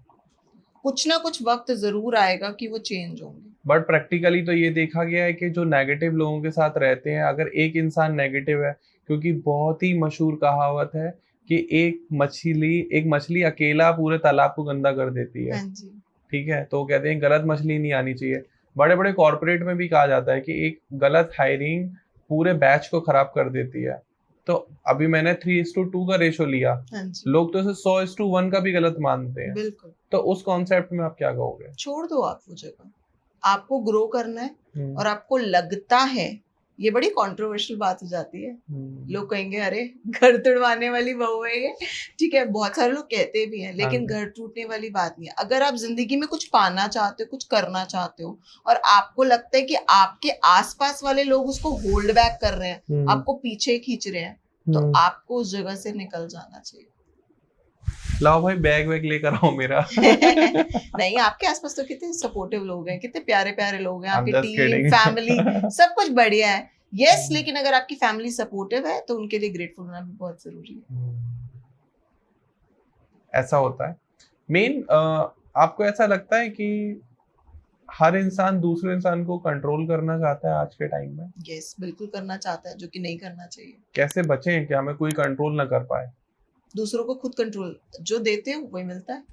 कुछ ना कुछ वक्त जरूर आएगा कि वो चेंज होंगे। बट प्रैक्टिकली तो ये देखा गया है कि जो नेगेटिव लोगों के साथ रहते हैं, अगर एक इंसान नेगेटिव है, क्योंकि बहुत ही मशहूर कहावत है कि एक मछली अकेला पूरे तालाब को गंदा कर देती है, ठीक है। तो कहते हैं गलत मछली नहीं आनी चाहिए। बड़े बड़े कॉर्पोरेट में भी कहा जाता है कि एक गलत हायरिंग पूरे बैच को खराब कर देती है। तो अभी मैंने 3:2 का रेशो लिया, लोग तो इसे 100:1 का भी गलत मानते हैं। बिल्कुल। तो उस कॉन्सेप्ट में आप क्या कहोगे? छोड़ दो आप वो जगह, आपको ग्रो करना है और आपको लगता है ये बड़ी कंट्रोवर्शियल बात हो जाती है। लोग कहेंगे अरे घर तुड़वाने वाली बहू है ये, ठीक है, बहुत सारे लोग कहते भी हैं, लेकिन घर टूटने वाली बात नहीं है। अगर आप जिंदगी में कुछ पाना चाहते हो, कुछ करना चाहते हो, और आपको लगता है कि आपके आसपास वाले लोग उसको होल्ड बैक कर रहे हैं, आपको पीछे खींच रहे हैं, तो आपको उस जगह से निकल जाना चाहिए। लाओ भाई बैग वैग लेकर आओ मेरा। नहीं, आपके आसपास तो कितने सपोर्टिव लोग हैं, कितने प्यारे प्यारे लोग हैं, आपकी टीम, फैमिली, सब कुछ बढ़िया है। यस, लेकिन अगर आपकी फैमिली सपोर्टिव है तो उनके लिए ग्रेटफुल होना भी बहुत जरूरी है। ऐसा होता है मेन। आपको ऐसा लगता है कि हर इंसान दूसरे इंसान को कंट्रोल करना चाहता है आज के टाइम में? यस, बिल्कुल करना चाहता है, जो कि नहीं करना चाहिए। कैसे बचें कि हमें कोई कंट्रोल ना कर पाए? दूसरों को खुद कंट्रोल जो देते हो वही मिलता है।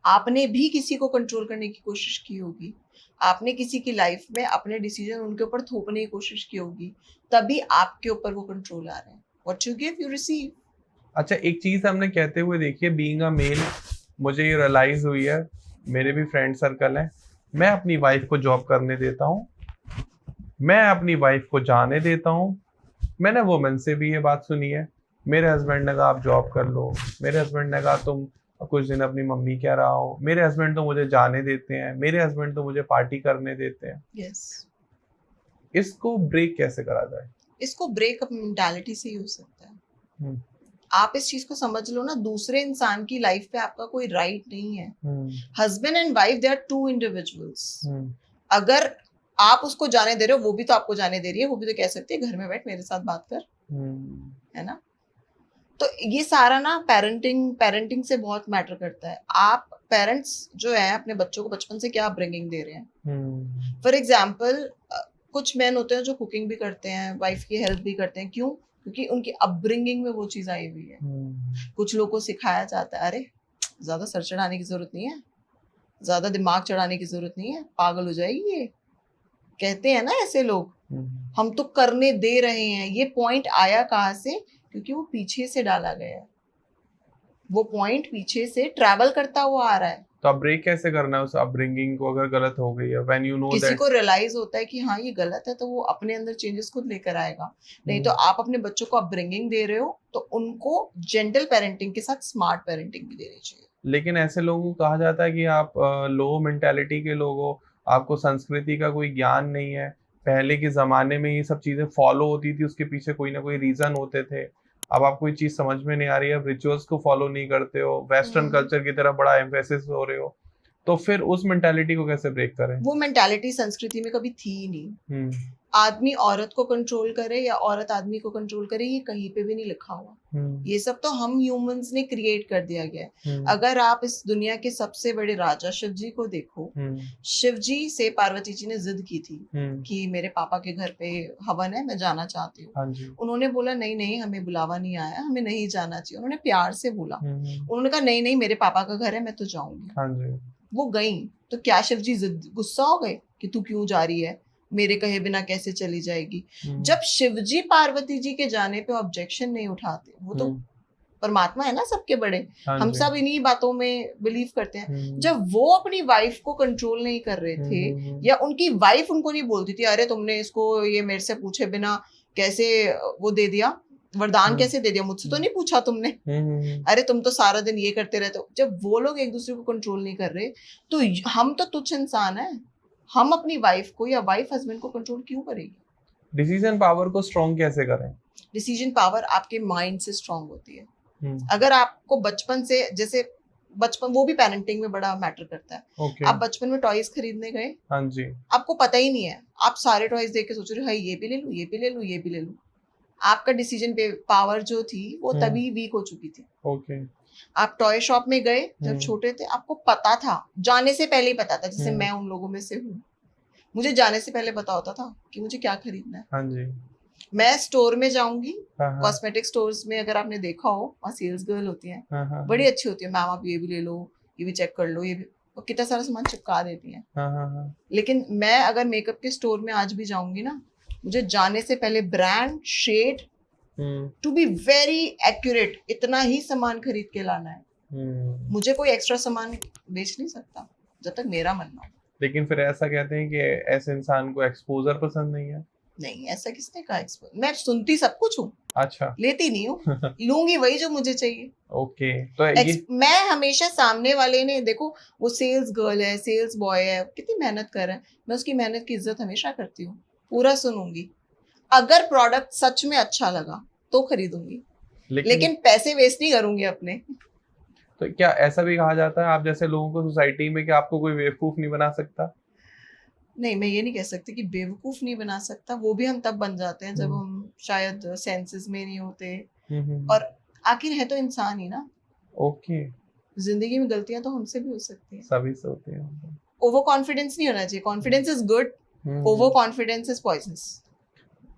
आपने भी किसी को कंट्रोल करने की कोशिश की होगी, आपने किसी की लाइफ में अपने डिसीजन उनके ऊपर थोपने की कोशिश की होगी, तभी आपके ऊपर वो कंट्रोल आ रहे हैं। What you give you receive. अच्छा, एक चीज हमने कहते हुए देखिए, बीइंग अ मेल, मुझे ये रियलाइज हुई है, मेरे भी फ्रेंड सर्कल है, मैं अपनी वाइफ को जॉब करने देता हूँ, मैं अपनी वाइफ को जाने देता हूँ। मैंने वुमेन से भी ये बात सुनी है, मेरे हस्बैंड ने कहा आप जॉब कर लो, मेरे हस्बैंड ने कहा तुम कुछ दिन अपनी मम्मी क्या रहा हो, मेरे हस्बैंड तो मुझे जाने देते हैं, मेरे हस्बैंड तो मुझे पार्टी करने देते हैं। यस। इसको ब्रेक कैसे करा जाए? इसको ब्रेक अप मेंटालिटी से ही हो सकता है। आप इस चीज को समझ लो ना, दूसरे इंसान की लाइफ पे आपका कोई राइट नहीं है। Husband and wife, they are two individuals. अगर आप उसको जाने दे रहे हो, वो भी तो आपको जाने दे रही है, वो भी तो कह सकती है घर में बैठ मेरे साथ बात कर, है ना। तो ये सारा ना पेरेंटिंग से बहुत मैटर करता है। आप पेरेंट्स जो है अपने बच्चों को बचपन से क्या अपब्रिंगिंग दे रहे हैं। फॉर एग्जाम्पल, कुछ मैन होते हैं जो कुकिंग भी करते हैं, वाइफ की हेल्प भी करते हैं, क्यों? क्योंकि उनकी अपब्रिंगिंग में वो चीज आई हुई है। कुछ लोगों को सिखाया जाता है अरे ज्यादा सर चढ़ाने की जरूरत नहीं है, ज्यादा दिमाग चढ़ाने की जरूरत नहीं है, पागल हो जाएगी ये, कहते हैं ना ऐसे लोग। हम तो करने दे रहे हैं। ये पॉइंट आया कहाँ से? क्योंकि वो पीछे से डाला गया है, वो पॉइंट पीछे से ट्रैवल करता हुआ आ रहा है। तो अब ब्रेक कैसे करना है उस अपब्रिंगिंग को अगर गलत हो गई है? व्हेन यू नो दैट किसी को रियलाइज होता है कि हाँ ये गलत है, तो वो अपने अंदर चेंजेस खुद लेकर आएगा। नहीं तो आप अपने बच्चों को अपब्रिंगिंग दे रहे हो तो उनको जेंटल पेरेंटिंग के साथ स्मार्ट पेरेंटिंग भी देनी चाहिए। लेकिन ऐसे लोगों को कहा जाता है कि आप लो मेंटालिटी के लोग हो, आपको संस्कृति का कोई ज्ञान नहीं है। पहले के जमाने में ये सब चीजें फॉलो होती थी, उसके पीछे कोई ना कोई रीजन होते थे। अब आपको कोई चीज समझ में नहीं आ रही है, रिचुअल्स को फॉलो नहीं करते हो, वेस्टर्न कल्चर की तरफ बड़ा एम्फेसिस हो रहे हो, तो फिर उस मेंटालिटी को कैसे ब्रेक करें? वो मेंटालिटी संस्कृति में कभी थी ही नहीं। आदमी औरत को कंट्रोल करे या औरत आदमी को कंट्रोल करे, ये कहीं पे भी नहीं लिखा हुआ। ये सब तो हम ह्यूमंस ने क्रिएट कर दिया गया है। अगर आप इस दुनिया के सबसे बड़े राजा शिव जी को देखो, शिव जी से पार्वती जी ने जिद की थी कि मेरे पापा के घर पे हवन है, मैं जाना चाहती हूँ। उन्होंने बोला नहीं नहीं, हमें बुलावा नहीं आया, हमें नहीं जाना चाहिए। उन्होंने प्यार से बोला, उन्होंने कहा नहीं नहीं मेरे पापा का घर है, मैं तो जाऊंगी। वो गई तो क्या शिव जी गुस्सा हो गए कि तू क्यों जा रही है, मेरे कहे बिना कैसे चली जाएगी? जब शिवजी पार्वती जी के जाने पे ऑब्जेक्शन नहीं उठाते, वो तो परमात्मा है ना सबके बड़े, हम सब इन्हीं बातों में बिलीव करते हैं। जब वो अपनी वाइफ को कंट्रोल नहीं कर रहे थे, या उनकी वाइफ उनको नहीं बोलती थी अरे तुमने इसको ये मेरे से पूछे बिना कैसे वो दे दिया, वरदान कैसे दे दिया, मुझसे तो नहीं पूछा तुमने, अरे तुम तो सारा दिन ये करते रहते हो। जब वो लोग एक दूसरे को कंट्रोल नहीं कर रहे, तो हम तो तुच्छ इंसान है, हम अपनी वाइफ को या वाइफ हस्बैंड को कंट्रोल क्यों करेगी? डिसीजन पावर को स्ट्रॉन्ग कैसे करें? डिसीजन पावर आपके माइंड से स्ट्रॉन्ग होती है। अगर आपको बचपन से, जैसे बचपन, वो भी पेरेंटिंग में बड़ा मैटर करता है। आप बचपन में टॉयज खरीदने गए, हाँ जी, आपको पता ही नहीं है, आप सारे टॉयज देख के सोच रहे हो हाय ये भी ले लूं, ये भी ले लूं, ये भी ले लूं। आपका डिसीजन पावर जो थी वो तभी वीक हो चुकी थी। आप टॉय शॉप में गए जब छोटे थे, आपको पता था, जाने से पहले ही पता था, जैसे मैं उन लोगों में से हूँ, मुझे जाने से पहले पता होता था कि मुझे क्या खरीदना है। हाँ जी। मैं स्टोर में जाऊंगी, कॉस्मेटिक स्टोर्स में, अगर आपने देखा हो वहाँ सेल्स गर्ल होती हैं, बड़ी अच्छी होती है, मैम आप ये भी ले लो, ये भी चेक कर लो, ये भी, और कितना सारा सामान चिपका देती हैं। लेकिन मैं अगर मेकअप के स्टोर में आज भी जाऊंगी ना, मुझे जाने से पहले brand, shade, to be very accurate, इतना ही सामान खरीद के लाना है। मुझे कोई एक्स्ट्रा सामान बेच नहीं सकता जब तक मेरा मन ना हो। लेकिन फिर ऐसा कहते हैं कि ऐसे इंसान को एक्सपोजर पसंद नहीं है। नहीं, ऐसा किसने कहा एक्सपोजर? मैं सुनती सब कुछ हूँ, अच्छा लेती नहीं हूँ। लूंगी वही जो मुझे चाहिए। ओके तो ये मैं हमेशा सामने वाले ने, देखो वो सेल्स गर्ल है, सेल्स बॉय है, कितनी मेहनत कर रहा है, मैं उसकी मेहनत की इज्जत हमेशा करती हूँ, पूरा सुनूंगी। अगर प्रोडक्ट सच में अच्छा लगा तो खरीदूंगी, लेकिन पैसे वेस्ट नहीं करूंगी अपने। तो क्या ऐसा भी कहा जाता है आप जैसे लोगों को सोसाइटी में कि आपको कोई बेवकूफ नहीं बना सकता? नहीं, मैं ये नहीं कह सकती कि बेवकूफ नहीं बना सकता, वो भी हम तब बन जाते हैं जब हम शायद सेंसेस में नहीं होते। और आखिर है तो इंसान ही ना। ओके जिंदगी में गलतियां तो हमसे भी हो सकती हैं, सभी से होती हैं। ओवर कॉन्फिडेंस नहीं होना चाहिए। Confidence is good, over confidence is poisonous.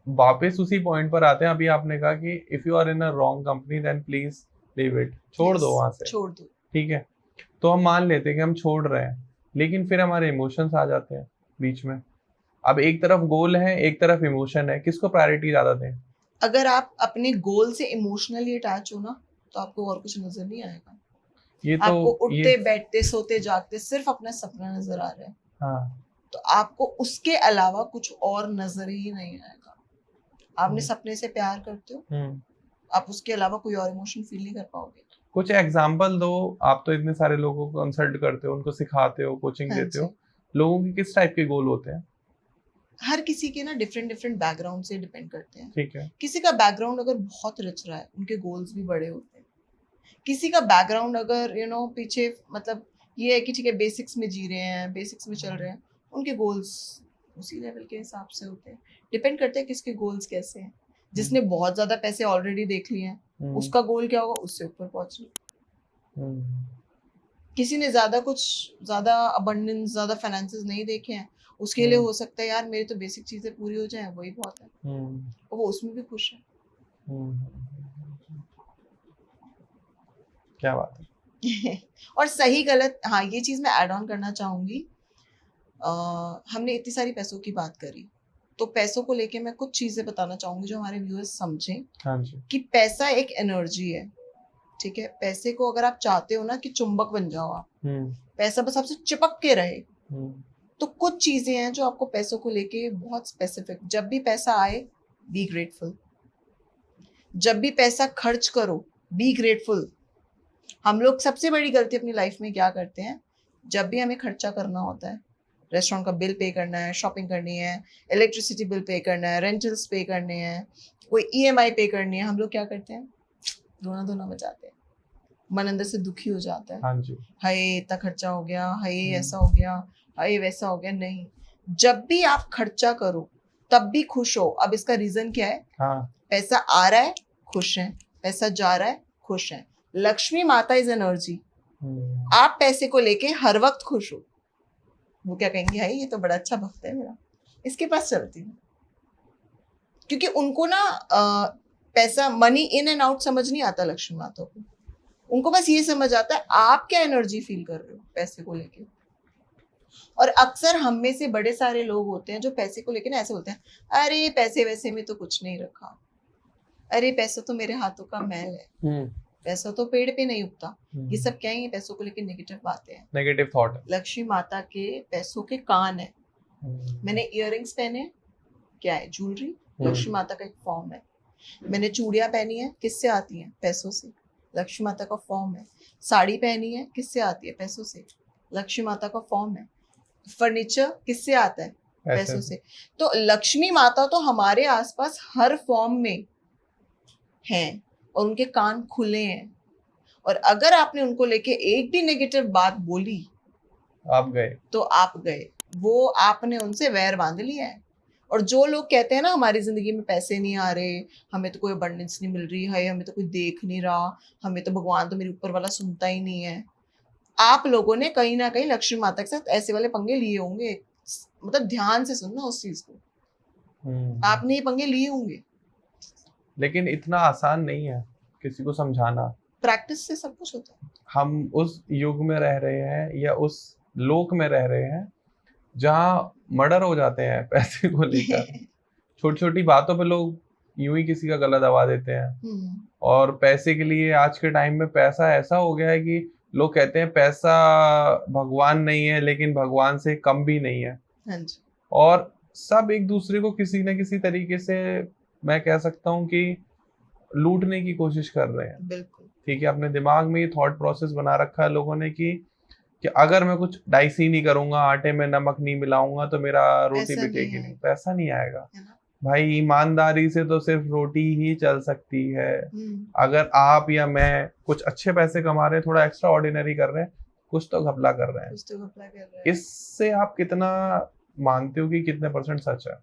वापस उसी पॉइंट पर आते हैं, अभी आपने कहा कि if you are in a wrong company then please leave it, छोड़ दो वहां से, छोड़ दो। ठीक है, तो हम मान लेते हैं कि हम छोड़ रहे हैं, लेकिन फिर हमारे इमोशंस आ जाते हैं बीच में। अब एक तरफ गोल है, एक तरफ इमोशन है, किसको प्रायोरिटी ज्यादा दें? अगर आप अपने गोल से इमोशनली अटैच हो ना, तो आपको और कुछ नजर नहीं आएगा। ये तो आपको उठते बैठते सोते जागते सिर्फ अपना सपना नजर आ रहा है। हाँ तो आपको उसके अलावा कुछ और नजर ही नहीं आएगा। आपने सपने से प्यार करते हो, आप उसके अलावा कोई और इमोशन फील नहीं कर पाओगे। कुछ एग्जांपल दो। आप तो इतने सारे लोगों को कंसल्ट करते हो, उनको सिखाते हो, कोचिंग देते हो, लोगों के किस टाइप के गोल होते हैं? हर किसी के ना डिफरेंट डिफरेंट बैकग्राउंड से डिपेंड करते हैं। ठीक है, किसी का बैकग्राउंड अगर बहुत रिच रहा है, उनके गोल्स भी बड़े होते हैं। किसी का बैकग्राउंड अगर पीछे मतलब ये है कि ठीक है बेसिक्स में जी रहे हैं, बेसिक्स में चल रहे हैं, उनके गोल्स उसी लेवल के हिसाब से होते हैं। डिपेंड करते हैं किसके गोल्स कैसे हैं। जिसने बहुत ज्यादा पैसे ऑलरेडी देख लिए हैं, उसका गोल क्या होगा? उससे ऊपर पहुंचना। किसी ने ज्यादा अबंडेंस, ज्यादा फाइनेंसेस नहीं देखे हैं, उसके लिए हो सकता है यार मेरी तो बेसिक चीजें पूरी हो जाए, वही बहुत है, और वो उसमें भी खुश है। क्या बात है। और सही गलत, हाँ ये चीज मैं ऐड ऑन करना चाहूंगी। हमने इतनी सारी पैसों की बात करी, तो पैसों को लेके मैं कुछ चीजें बताना चाहूंगी जो हमारे व्यूअर्स समझें। हाँ जी। कि पैसा एक एनर्जी है, ठीक है। पैसे को अगर आप चाहते हो ना कि चुंबक बन जाओ आप, पैसा बस आपसे चिपक के रहे, तो कुछ चीजें हैं जो आपको पैसों को लेके बहुत स्पेसिफिक। जब भी पैसा आए बी ग्रेटफुल, जब भी पैसा खर्च करो बी ग्रेटफुल। हम लोग सबसे बड़ी गलती अपनी लाइफ में क्या करते हैं, जब भी हमें खर्चा करना होता है, रेस्टोरेंट का बिल पे करना है, शॉपिंग करनी है, इलेक्ट्रिसिटी बिल पे करना है, रेंटल्स पे करने हैं, कोई ईएमआई पे करनी है, हम लोग क्या करते हैं, रोना धोना मचाते हैं, मन अंदर से दुखी हो जाता है। हाँ जी। हाय इतना खर्चा हो गया, हाय ऐसा हो गया, हाय वैसा हो गया। नहीं, जब भी आप खर्चा करो तब भी खुश हो। अब इसका रीजन क्या है? पैसा आ रहा है खुश है, पैसा जा रहा है खुश है। लक्ष्मी माता इज एनर्जी। आप पैसे को लेके हर वक्त खुश हो, वो क्या कहेंगे, हाय ये तो बड़ा अच्छा भक्त है मेरा, इसके पास चलती हूँ। क्योंकि उनको ना पैसा, मनी इन एंड आउट समझ नहीं आता लक्ष्मी माता को। उनको बस ये समझ आता है आप क्या एनर्जी फील कर रहे हो पैसे को लेके। और अक्सर हम में से बड़े सारे लोग होते हैं जो पैसे को लेके ना ऐसे बोलते हैं, अरे पैसे वैसे में तो कुछ नहीं रखा, अरे पैसा तो मेरे हाथों का मैल है, पैसा तो पेड़ पे नहीं उगता। ये सब क्या है? ये पैसों को लेके नेगेटिव बातें हैं, नेगेटिव थॉट। लक्ष्मी माता के पैसों के कान है। मैंने इयररिंग्स पहने, क्या है? ज्वेलरी, लक्ष्मी माता का एक फॉर्म है। मैंने चूड़ियां पहनी है, किससे आती हैं? पैसों से, लक्ष्मी माता का फॉर्म है। साड़ी पहनी है, किससे आती है? पैसों से, लक्ष्मी माता का फॉर्म है। फर्नीचर किससे आता है? पैसों से। तो लक्ष्मी माता तो हमारे आसपास हर फॉर्म में हैं और उनके कान खुले हैं। और अगर आपने उनको लेके एक भी नेगेटिव बात बोली, आप गए, तो आप गए। वो आपने उनसे वैर बांध लिया है। और जो लोग कहते हैं ना हमारी जिंदगी में पैसे नहीं आ रहे, हमें तो कोई अबंडेंस नहीं मिल रही है, हमें तो कोई देख नहीं रहा, हमें तो भगवान तो मेरे ऊपर वाला सुनता ही नहीं है, आप लोगों ने कहीं ना कहीं लक्ष्मी माता के साथ ऐसे वाले पंगे लिए होंगे। मतलब ध्यान से सुनना उस चीज को, आपने ये पंगे लिए होंगे। लेकिन इतना आसान नहीं है किसी को समझाना, प्रैक्टिस से सब कुछ होता है। हम उस युग में रह रहे हैं या उस लोक में रह रहे हैं जहाँ मर्डर हो जाते हैं पैसे को लेकर। छोटी छोटी बातों पे लोग यूं ही किसी का गला दबा देते हैं। और पैसे के लिए आज के टाइम में पैसा ऐसा हो गया है कि लोग कहते हैं पैसा भगवान नहीं है, लेकिन भगवान से कम भी नहीं है। और सब एक दूसरे को किसी न किसी तरीके से, मैं कह सकता हूँ कि लूटने की कोशिश कर रहे हैं। बिल्कुल। ठीक है, अपने दिमाग में ये थॉट प्रोसेस बना रखा है लोगों ने कि अगर मैं कुछ डाइसी नहीं करूंगा, आटे में नमक नहीं मिलाऊंगा तो मेरा रोटी ऐसा नहीं बिकेगी नहीं, है, पैसा नहीं आएगा। है ना? भाई ईमानदारी से तो सिर्फ रोटी ही चल सकती है। हम्म। अगर आप या मैं कुछ अच्छे पैसे कमा रहे हैं, थोड़ा एक्स्ट्रा ऑर्डिनरी कर रहे हैं, कुछ तो घपला कर रहे हैं। कुछ तो घपला कर रहा है। इससे आप कितना मानते हो कि कितने परसेंट सच है?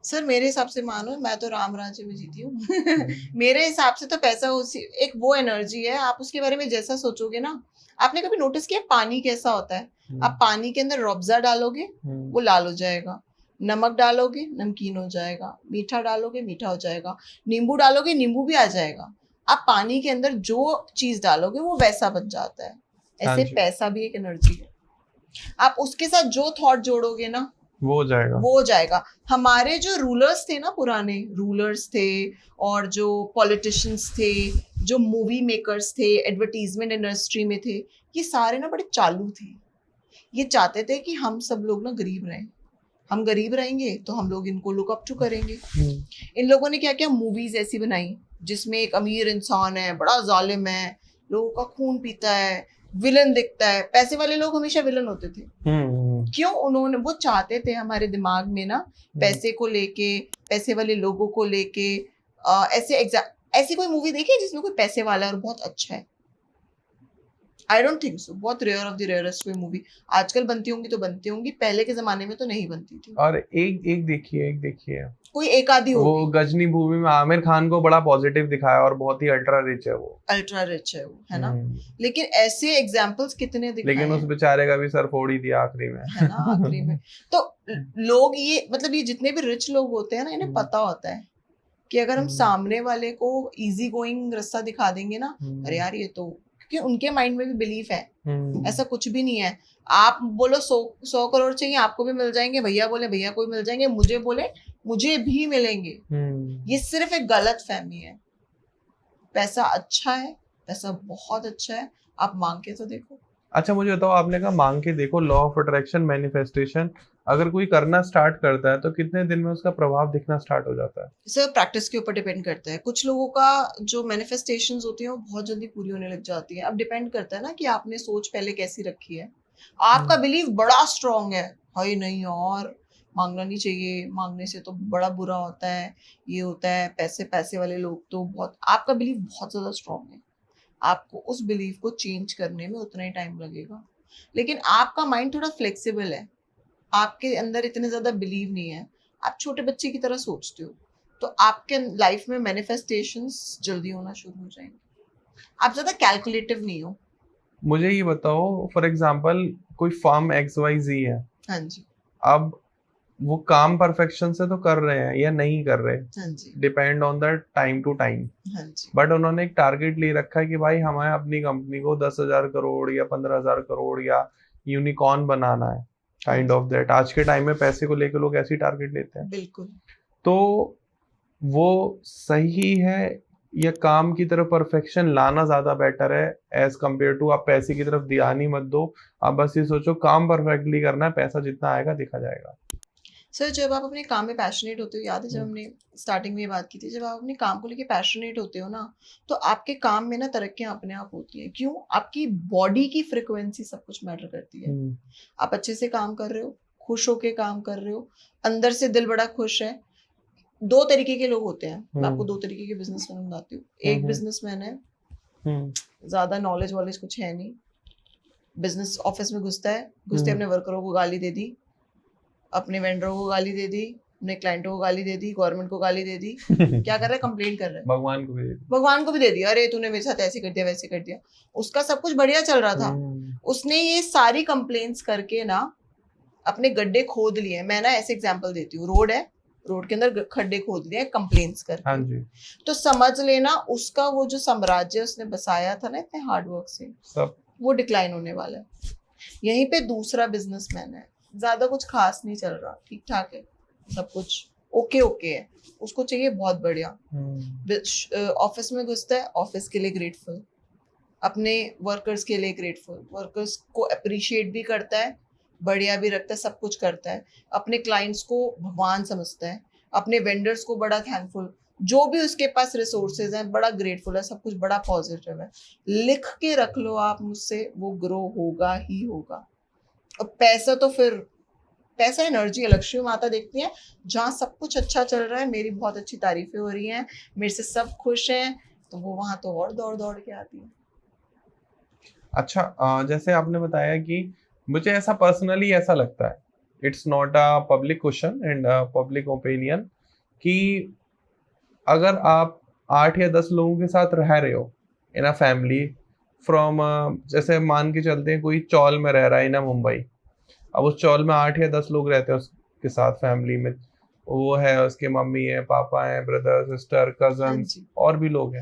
सर मेरे हिसाब से मानो, मैं तो राम राज्य में जीती हूँ। मेरे हिसाब से तो पैसा उसी एक वो एनर्जी है, आप उसके बारे में जैसा सोचोगे ना। आपने कभी नोटिस किया पानी कैसा होता है? आप पानी के अंदर रूअफ़ज़ा डालोगे वो लाल हो जाएगा, नमक डालोगे नमकीन हो जाएगा, मीठा डालोगे मीठा हो जाएगा, नींबू डालोगे नींबू भी आ जाएगा। आप पानी के अंदर जो चीज डालोगे वो वैसा बन जाता है। हाँ ऐसे जी। पैसा भी एक एनर्जी है, आप उसके साथ जो थॉट जोड़ोगे ना वो हो जाएगा। वो हो जाएगा। हमारे जो रूलर्स थे ना, पुराने रूलर्स थे और जो पॉलिटिशियंस थे, जो मूवी मेकर्स थे, एडवर्टीजमेंट इंडस्ट्री में थे, ये सारे ना बड़े चालू थे। ये चाहते थे कि हम सब लोग ना गरीब रहें, हम गरीब रहेंगे तो हम लोग इनको लुक अप टू करेंगे। इन लोगों ने क्या क्या मूवीज ऐसी बनाई जिसमें एक अमीर इंसान है, बड़ा जालिम है, लोगों का खून पीता है, विलन दिखता है। पैसे वाले लोग हमेशा विलन होते थे। क्यों? उन्होंने वो चाहते थे हमारे दिमाग में ना पैसे को लेके, पैसे वाले लोगों को लेके ऐसी कोई मूवी देखी है जिसमें कोई पैसे वाला है और बहुत अच्छा है? I don't think so. बहुत रेयर ऑफ द रेयरेस्ट कोई मूवी आजकल बनती होंगी तो बनती होंगी, पहले के जमाने में तो नहीं बनती थी। और एक देखिए कोई एक आधी वो होगी। गजनी मूवी में आमिर खान को बड़ा पॉजिटिव दिखाया और बहुत ही अल्ट्रा रिच है वो। अल्ट्रा रिच है वो, है ना? लेकिन ऐसे एग्जाम्पल्स कितने दिखाए लेकिन उस हैं, बेचारे का भी सर फोड़ ही दिया आखिरी में। है ना? आखिरी में तो लोग ये मतलब ये जितने भी रिच लोग होते हैं ना, इन्हें पता होता है कि अगर हम सामने वाले को इजी गोइंग रास्ता दिखा देंगे ना, अरे यार ये तो, क्योंकि उनके माइंड में भी बिलीफ है ऐसा कुछ भी नहीं है। आप बोलो 100 करोड़ चाहिए आपको भी मिल जाएंगे, भैया बोले भैया को भी मिल जाएंगे, मुझे बोले मुझे भी मिलेंगे। ये सिर्फ एक गलत फहमी है। पैसा अच्छा है, पैसा बहुत अच्छा है, आप मांग के तो देखो। अच्छा मुझे बताओ, आपने कहा मांग के देखो, लॉ ऑफ अट्रैक्शन, मैनिफेस्टेशन, अगर कोई करना स्टार्ट करता है तो कितने दिन में उसका प्रभाव दिखना स्टार्ट हो जाता है? सर प्रैक्टिस के ऊपर डिपेंड करता है। कुछ लोगों का जो मैनिफेस्टेशंस होती हैं वो बहुत जल्दी पूरी होने लग जाती है। अब डिपेंड करता है ना कि आपने सोच पहले कैसी रखी है। आपका बिलीव बड़ा स्ट्रांग है, हाय नहीं यार मांगना नहीं चाहिए, मांगने से तो बड़ा बुरा होता है, ये होता है, पैसे पैसे वाले लोग तो बहुत, आपका बिलीव बहुत ज्यादा स्ट्रांग है, आपको उस बिलीव को चेंज करने में उतना ही टाइम लगेगा। लेकिन आपका माइंड थोड़ा फ्लेक्सिबल है, आपके अंदर इतने ज्यादा बिलीव नहीं है, आप छोटे बच्चे की तरह सोचते हो, तो आपके लाइफ में मैनिफेस्टेशंस जल्दी होना शुरू हो जाएंगे। आप ज्यादा कैलकुलेटिव नहीं हो। मुझे ये बताओ, फॉर एग्जांपल कोई फर्म XYZ है, हाँ जी, अब वो काम परफेक्शन से तो कर रहे हैं या नहीं कर रहे, हाँ जी, depend on the time to time, हाँ जी, बट उन्होंने एक टारगेट ले रखा है कि भाई हमें अपनी कंपनी को 10,000 करोड़ या 15,000 करोड़ या यूनिकॉर्न बनाना है, काइंड ऑफ दैट। आज के टाइम में पैसे को लेकर लोग ऐसी टारगेट लेते हैं। बिल्कुल। तो वो सही है या काम की तरफ परफेक्शन लाना ज्यादा बेटर है एज कम्पेयर टू आप पैसे की तरफ ध्यान ही मत दो, आप बस ये सोचो काम परफेक्टली करना है, पैसा जितना आएगा दिखा जाएगा? सर जब आप अपने काम में पैशनेट होते हो, याद है जब हमने स्टार्टिंग में ये बात की थी, जब आप अपने काम को लेके पैशनेट होते हो ना, तो आपके काम में ना तरक्कियां अपने आप होती हैं। क्यों? आपकी बॉडी की फ्रिक्वेंसी सब कुछ मैटर करती है। आप अच्छे से काम कर रहे हो, खुश होके काम कर रहे हो, अंदर से दिल बड़ा खुश है। दो तरीके के लोग होते हैं, मैं आपको दो तरीके के बिजनेसमैन बताती हूँ। एक बिजनेसमैन है, ज्यादा नॉलेज वॉलेज कुछ है नहीं, बिजनेस ऑफिस में घुसता है, घुसते अपने वर्करों को गाली दे दी, अपने वेंडरों को गाली दे दी, अपने क्लाइंटों को गाली दे दी, गवर्नमेंट को गाली दे दी। क्या कर रहा है? कंप्लेन कर रहा है। भगवान को भी दे दी। भगवान को भी दे दिया, अरे तूने मेरे साथ ऐसे कर दिया वैसे कर दिया। उसका सब कुछ बढ़िया चल रहा था, उसने ये सारी कंप्लेंट्स करके ना अपने गड्ढे खोद लिए। मैं ना ऐसे एग्जांपल देती हूँ, रोड है, रोड के अंदर खड्डे खोद लिए कंप्लेंट्स करके। हाँ जी। तो समझ लेना उसका वो जो साम्राज्य उसने बसाया था ना इतने हार्ड वर्क से, सब वो डिक्लाइन होने वाला है। यहीं पे दूसरा बिजनेसमैन है, ज्यादा कुछ खास नहीं चल रहा, ठीक ठाक है, सब कुछ ओके ओके है, उसको चाहिए बहुत बढ़िया। ऑफिस में घुसता है, ऑफिस के लिए ग्रेटफुल, अपने वर्कर्स के लिए ग्रेटफुल, वर्कर्स को अप्रिशिएट भी करता है, बढ़िया भी रखता है, सब कुछ करता है, अपने क्लाइंट्स को भगवान समझता है, अपने वेंडर्स को बड़ा थैंकफुल, जो भी उसके पास रिसोर्सेज हैं बड़ा ग्रेटफुल है, सब कुछ बड़ा पॉजिटिव है। लिख के रख लो आप मुझसे, वो ग्रो होगा ही होगा। और पैसा तो फिर पैसा एनर्जी है। लक्ष्मी माता देखती है जहाँ सब कुछ अच्छा चल रहा है, मेरी बहुत अच्छी तारीफें हो रही हैं, मेरे से सब खुश हैं, तो वो वहां तो और दौड़ दौड़ के आती है। अच्छा, जैसे आपने बताया कि मुझे ऐसा पर्सनली ऐसा लगता है, it's not a public question and public opinion, कि अगर आप 8 या 10 लोगों के साथ रह रहे हो इन अ फैमिली फ्रॉम, जैसे मान के चलते हैं कोई चौल में रह रहा है इन मुंबई, अब उस चौल में 8 या 10 लोग रहते हैं उसके साथ फैमिली में, वो है उसके मम्मी है, पापा है, ब्रदर सिस्टर हाँ कजन्स जी। और भी लोग हैं,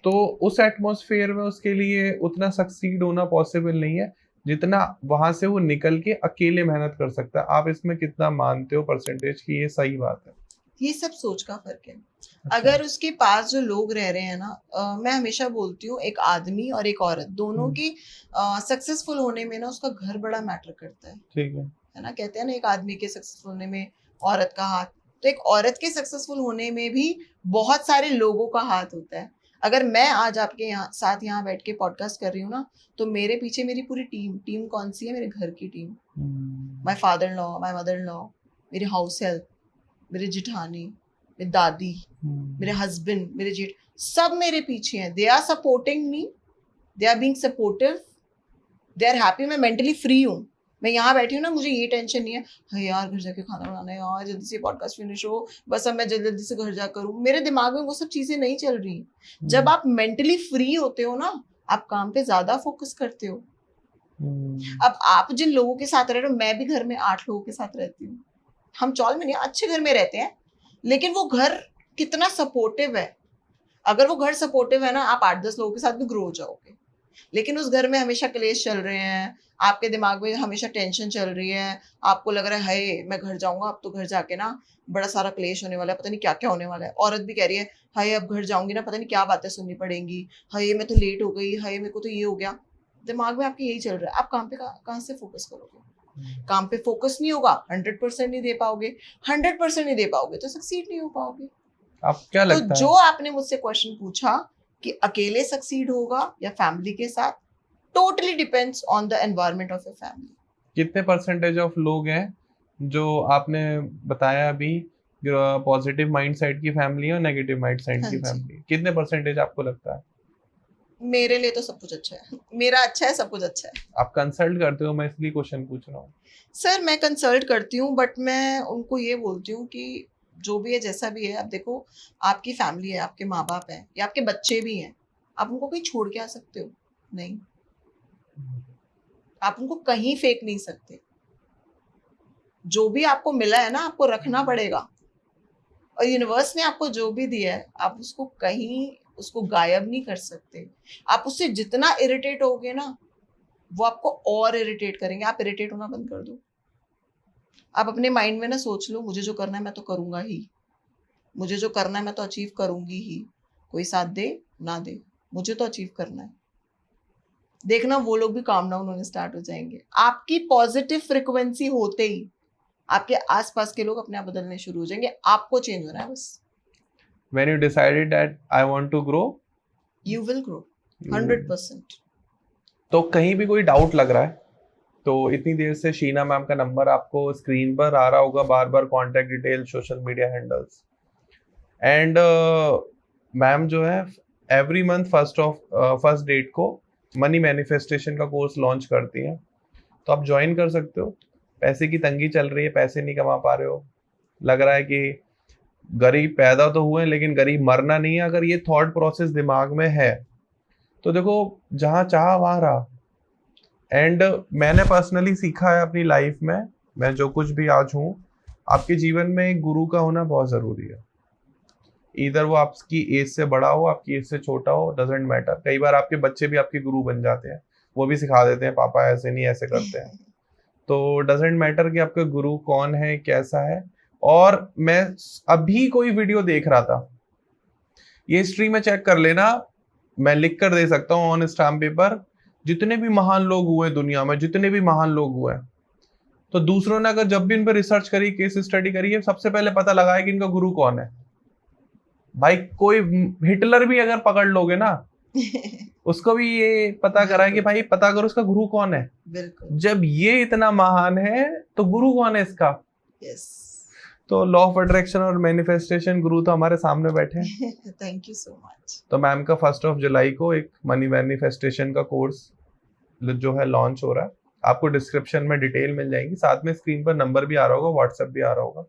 तो उस एटमॉस्फेयर में उसके लिए उतना सक्सीड होना पॉसिबल नहीं है जितना वहां से वो निकल के अकेले मेहनत कर सकता है। आप इसमें कितना मानते हो परसेंटेज की ये सही बात है? ये सब सोच का फर्क है। अच्छा। अगर उसके पास जो लोग रह रहे हैं ना, मैं हमेशा बोलती हूँ एक आदमी और एक औरत दोनों की सक्सेसफुल होने में ना उसका घर बड़ा मैटर करता ठीक है ना। कहते हैं ना एक आदमी के सक्सेसफुल होने में औरत का हाथ, तो एक औरत के सक्सेसफुल होने में भी बहुत सारे लोगों का हाथ होता है। अगर मैं आज आपके यहाँ बैठ के पॉडकास्ट कर रही हूँ ना, तो मेरे पीछे मेरी पूरी टीम कौन सी है? मेरे घर की team, my father in law, my mother in law, मेरी हाउस हेल्प, मेरी जिठानी, मेरी दादी, मेरे हस्बैंड, मेरे जेठ, सब मेरे पीछे हैं। They are supporting me, they are being supportive, they are happy. मैं मेंटली फ्री हूँ। मैं यहाँ बैठी हूँ ना, मुझे ये टेंशन नहीं है हाँ यार घर जाके खाना बनाना है, यार जल्दी से पॉडकास्ट फिनिश हो, बस अब मैं जल्दी जल्दी से घर जा करूँ। मेरे दिमाग में वो सब चीजें नहीं चल रही। जब आप मेंटली फ्री होते हो ना, आप काम पे ज्यादा फोकस करते हो। अब आप जिन लोगों के साथ रह रहे हो, मैं भी घर में 8 लोगों के साथ रहती हूँ। हम चौल में नहीं, अच्छे घर में रहते हैं, लेकिन वो घर कितना सपोर्टिव है। अगर वो घर सपोर्टिव है ना, आप 8-10 लोगों के साथ भी ग्रो हो जाओगे। लेकिन उस घर में हमेशा क्लेश चल रहे हैं, आपके दिमाग में हमेशा टेंशन चल रही है, आपको लग रहा है हाय मैं घर जाऊंगा, अब तो घर जाके ना बड़ा सारा क्लेश होने वाला है, पता नहीं क्या क्या होने वाला है। औरत भी कह रही है हाय अब घर जाऊंगी ना, पता नहीं क्या बातें सुननी पड़ेंगी, हाय मैं तो लेट हो गई, हाय मेरे को तो ये हो गया। दिमाग में आपके यही चल रहा है। आप काम पे कहाँ से फोकस करोगे? काम पे फोकस नहीं होगा, 100% नहीं दे पाओगे, 100% नहीं दे पाओगे तो सक्सीड नहीं हो पाओगे। आप क्या तो लगता जो है? आपने मुझसे क्वेश्चन पूछा कि अकेले सक्सीड होगा या फैमिली के साथ, totally depends on the environment of your family. कितने परसेंटेज ऑफ लोग हैं जो आपने बताया अभी, पॉजिटिव माइंड सेट की फैमिली है और नेगेटिव माइंड सेट हाँ की जी, फैमिली, कितने परसेंटेज आपको लगता है? मेरे लिए तो सब कुछ अच्छा है, मेरा अच्छा है, सब कुछ अच्छा है। आप कंसल्ट करते हो, मैं इसलिए क्वेश्चन पूछ रहा हूँ। सर मैं कंसल्ट करती हूँ, बट मैं उनको ये बोलती हूँ कि जो भी है जैसा भी है, अब देखो आपकी फैमिली है, आपके माँ बाप हैं या आपके बच्चे भी हैं, आप उनको कहीं छोड़ के आ सकते हो? नहीं, आप उनको कहीं फेंक नहीं सकते। जो भी आपको मिला है ना, आपको रखना पड़ेगा। और यूनिवर्स ने आपको जो भी दिया है, आप उसको कहीं उसको गायब नहीं कर सकते। आप उससे जितना इरिटेट होगे ना, वो आपको और इरिटेट करेंगे। आप इरिटेट होना बंद कर दो। आप अपने माइंड में ना सोच लो, मुझे जो करना है मैं तो करूंगा ही, मुझे जो करना है मैं तो अचीव करूंगी ही। कोई साथ दे ना दे, मुझे तो अचीव करना है। देखना वो लोग भी काम डाउन होने स्टार्ट हो जाएंगे। आपकी पॉजिटिव फ्रिक्वेंसी होते ही आपके आसपास के लोग अपने आप बदलने शुरू हो जाएंगे। आपको चेंज होना है बस। When you decided that I want to grow, you will grow you will. 100%। तो कहीं भी कोई डाउट लग रहा है तो इतनी देर से शीना मैम का नंबर आपको स्क्रीन पर आ रहा होगा, बार बार contact detail, social media handles, and ma'am जो है एवरी मंथ फर्स्ट डेट को मनी मैनिफेस्टेशन का कोर्स लॉन्च करती हैं, तो आप ज्वाइन कर सकते हो। पैसे की तंगी चल रही है, पैसे नहीं कमा पा रहे हो, लग रहा है कि गरीब पैदा तो हुए लेकिन गरीब मरना नहीं है, अगर ये थॉट प्रोसेस दिमाग में है तो देखो जहाँ चाह वहाँ रहा। एंड मैंने पर्सनली सीखा है अपनी लाइफ में, मैं जो कुछ भी आज हूँ, आपके जीवन में एक गुरु का होना बहुत ज़रूरी है। इधर वो आपकी एज से बड़ा हो, आपकी एज से छोटा हो, डजेंट मैटर। कई बार आपके बच्चे भी आपके गुरु बन जाते हैं, वो भी सिखा देते हैं पापा ऐसे नहीं ऐसे करते हैं। तो डजेंट मैटर कि आपका गुरु कौन है, कैसा है। और मैं अभी कोई वीडियो देख रहा था, ये हिस्ट्री में चेक कर लेना, मैं लिख कर दे सकता हूँ ऑन स्टैम्प पेपर, जितने भी महान लोग हुए दुनिया में, जितने भी महान लोग हुए, तो दूसरों ने अगर जब भी इन पर रिसर्च करी, केस स्टडी करी है, सबसे पहले पता लगाया कि इनका गुरु कौन है। भाई कोई हिटलर भी अगर पकड़ लोगे ना, उसको भी ये पता करा कि भाई पता करो उसका गुरु कौन है। बिल्कुल। जब ये इतना महान है तो गुरु कौन है इसका? यस। तो लॉ ऑफ अट्रैक्शन और मैनिफेस्टेशन गुरु तो हमारे सामने बैठे हैं। Thank you so much. तो मैम का 1 जुलाई को एक मनी मैनिफेस्टेशन का कोर्स जो है लॉन्च हो रहा है। आपको डिस्क्रिप्शन में डिटेल मिल जाएगी, साथ में स्क्रीन पर नंबर भी आ रहा होगा, व्हाट्सएप भी आ रहा होगा।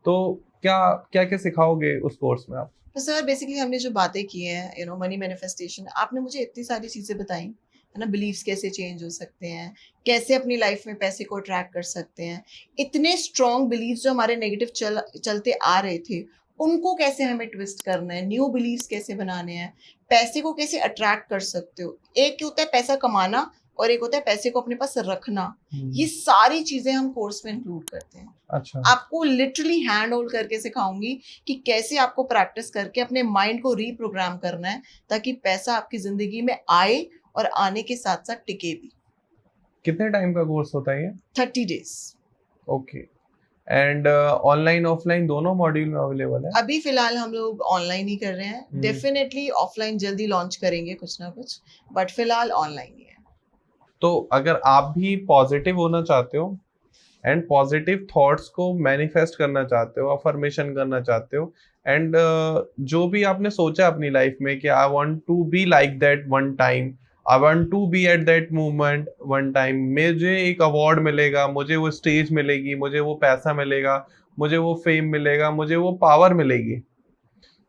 तो क्या क्या क्या सिखाओगे उस कोर्स में आप? तो सर बेसिकली हमने जो बातें की हैं मनी मैनिफेस्टेशन, आपने मुझे इतनी सारी चीज़ें बताई है ना, बिलीव्स कैसे चेंज हो सकते हैं, कैसे अपनी लाइफ में पैसे को अट्रैक्ट कर सकते हैं, इतने स्ट्रॉन्ग बिलीव्स जो हमारे नेगेटिव चलते आ रहे थे उनको कैसे हमें ट्विस्ट करना है, न्यू बिलीव्स कैसे बनाने हैं, पैसे को कैसे अट्रैक्ट कर सकते हो। एक होता है पैसा कमाना और एक होता है पैसे को अपने पास रखना। ये सारी चीजें हम कोर्स में इंक्लूड करते हैं। अच्छा। आपको लिटरली हैंड होल्ड करके सिखाऊंगी कि कैसे आपको प्रैक्टिस करके अपने माइंड को रीप्रोग्राम करना है ताकि पैसा आपकी जिंदगी में आए और आने के साथ साथ टिके भी। कितने टाइम का कोर्स होता है ये? 30 days. Okay. And online offline दोनों मॉड्यूल में अवेलेबल है? अभी फिलहाल हम लोग ऑनलाइन ही कर रहे हैं, डेफिनेटली ऑफलाइन जल्दी लॉन्च करेंगे कुछ ना कुछ, बट फिलहाल ऑनलाइन ही है। तो अगर आप भी पॉजिटिव होना चाहते हो एंड पॉजिटिव थॉट्स को मैनिफेस्ट करना चाहते हो, अफर्मेशन करना चाहते हो, एंड जो भी आपने सोचा अपनी लाइफ में कि I want to be like that one time, I want to be at that moment one time, मुझे एक अवार्ड मिलेगा, मुझे वो स्टेज मिलेगी, मुझे वो पैसा मिलेगा, मुझे वो फेम मिलेगा, मुझे वो पावर मिलेगी,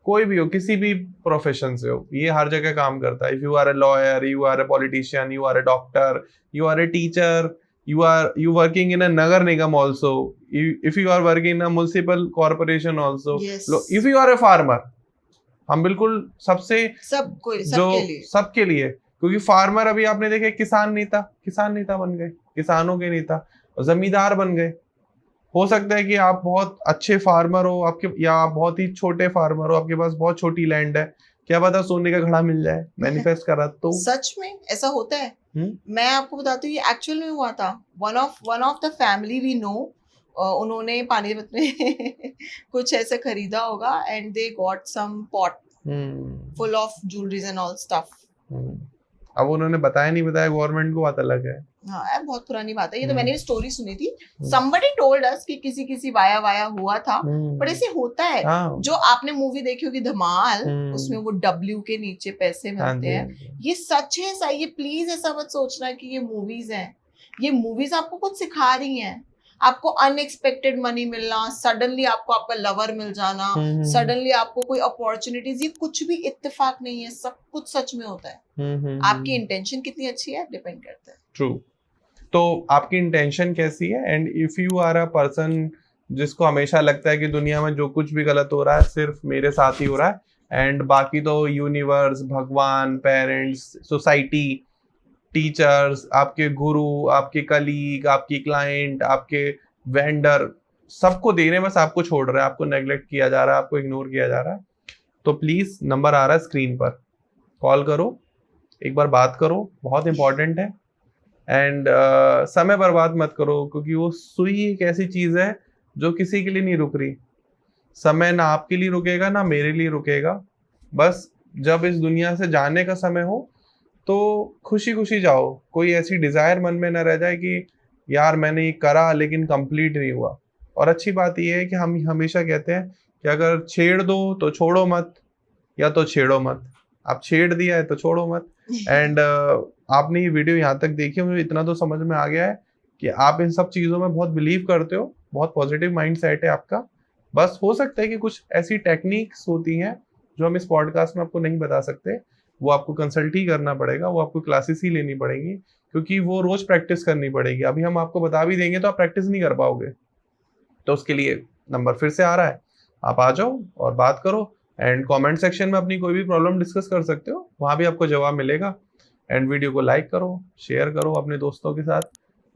कोई भी हो, किसी भी प्रोफेशन से हो, ये हर जगह काम करता है। If you are a lawyer, you are a politician, you are a doctor, you are a teacher, you working in a nagar nigam also, if you are working in a municipal corporation also, Yes. if you are a farmer, हम बिल्कुल सबके लिए, क्योंकि farmer अभी आपने देखे किसान नेता बन गए, किसानों के नेता, जमींदार बन गए। हो सकता है कि आप बहुत अच्छे फार्मर हो आपके, या आप बहुत ही छोटे फार्मर हो, आपके पास बहुत छोटी लैंड है, क्या पता सोने का घड़ा मिल जाए, मैनिफेस्ट करा तो। सच में ऐसा होता है। मैं आपको बताती हूँ ये एक्चुअल में हुआ था। One of the family we know, उन्होंने पानीपत में कुछ ऐसे खरीदा होगा and they got some pot full of jewelleries and all stuff. अब उन्होंने बताया नहीं बताया, गवर्नमेंट को बात अलग है। हाँ यार बहुत पुरानी बात है ये, तो मैंने स्टोरी सुनी थी। somebody told us कि किसी वाया हुआ था, बट ऐसे होता है। जो आपने मूवी देखी होगी धमाल, उसमें वो W के नीचे पैसे मिलते हैं, ये सच है सही। ये प्लीज ऐसा मत सोचना कि ये मूवीज हैं। ये मूवीज आपको कुछ सिखा रही हैं। आपको अनएक्सपेक्टेड मनी मिलना, सडनली आपको आपका लवर मिल जाना, सडनली आपको कोई अपॉर्चुनिटीज, ये कुछ भी इत्तेफाक नहीं है, सब कुछ सच में होता है। आपकी इंटेंशन कितनी अच्छी है डिपेंड करता है। ट्रू। तो आपकी इंटेंशन कैसी है, and if you are a person जिसको हमेशा लगता है कि दुनिया में जो कुछ भी गलत हो रहा है सिर्फ मेरे साथ ही हो रहा है, एंड बाकी तो यूनिवर्स, भगवान, पेरेंट्स, सोसाइटी, टीचर्स, आपके गुरु, आपके कलीग, आपकी क्लाइंट, आपके वेंडर, सबको देने बस आपको छोड़ रहा है, आपको नेग्लेक्ट किया जा रहा है, आपको इग्नोर किया जा रहा है, तो प्लीज नंबर आ रहा है स्क्रीन पर, कॉल करो, एक बार बात करो, बहुत इंपॉर्टेंट है। एंड समय बर्बाद मत करो, क्योंकि वो सुई एक ऐसी चीज है जो किसी के लिए नहीं रुक रही। समय ना आपके लिए रुकेगा ना मेरे लिए रुकेगा। बस जब इस दुनिया से जाने का समय हो तो खुशी खुशी जाओ, कोई ऐसी डिजायर मन में न रह जाए कि यार मैंने ये करा लेकिन कंप्लीट नहीं हुआ। और अच्छी बात ये है कि हम हमेशा कहते हैं कि अगर छेड़ दो तो छोड़ो मत, या तो छेड़ो मत। आप छेड़ दिया है तो छोड़ो मत। एंड आपने ये वीडियो यहाँ तक देखी, मुझे इतना तो समझ में आ गया है कि आप इन सब चीज़ों में बहुत बिलीव करते हो, बहुत पॉजिटिव माइंड सेट है आपका। बस हो सकता है कि कुछ ऐसी टेक्निक्स होती हैं जो हम इस पॉडकास्ट में आपको नहीं बता सकते, वो आपको कंसल्ट ही करना पड़ेगा, वो आपको क्लासेस ही लेनी पड़ेगी, क्योंकि वो रोज प्रैक्टिस करनी पड़ेगी। अभी हम आपको बता भी देंगे तो आप प्रैक्टिस नहीं कर पाओगे। तो उसके लिए नंबर फिर से आ रहा है, आप आ जाओ और बात करो। एंड कमेंट सेक्शन में अपनी कोई भी प्रॉब्लम डिस्कस कर सकते हो, वहाँ भी आपको जवाब मिलेगा। एंड वीडियो को लाइक करो, शेयर करो अपने दोस्तों के साथ,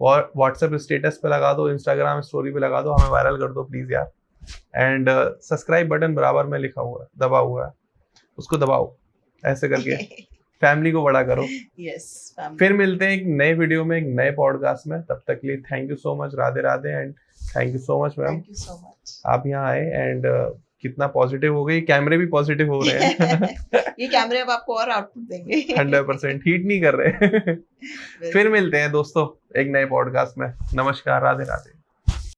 और व्हाट्सएप स्टेटस पे लगा दो, इंस्टाग्राम स्टोरी पे लगा दो, हमें वायरल कर दो प्लीज यार। एंड सब्सक्राइब बटन बराबर में लिखा हुआ है, दबा हुआ है, उसको दबाओ ऐसे करके। फैमिली को बड़ा करो। यस, फिर मिलते हैं एक नए वीडियो में, एक नए पॉडकास्ट में। तब तक के लिए thank you so much, Radhe Radhe, and thank you so much ma'am, thank you so much. आप यहाँ आए एंड कितना पॉजिटिव हो गई, कैमरे भी पॉजिटिव हो रहे हैं। ये कैमरे अब आपको और आउटपुट देंगे। 100% हीट नहीं कर रहे। फिर मिलते हैं दोस्तों एक नए पॉडकास्ट में। नमस्कार, राधे राधे।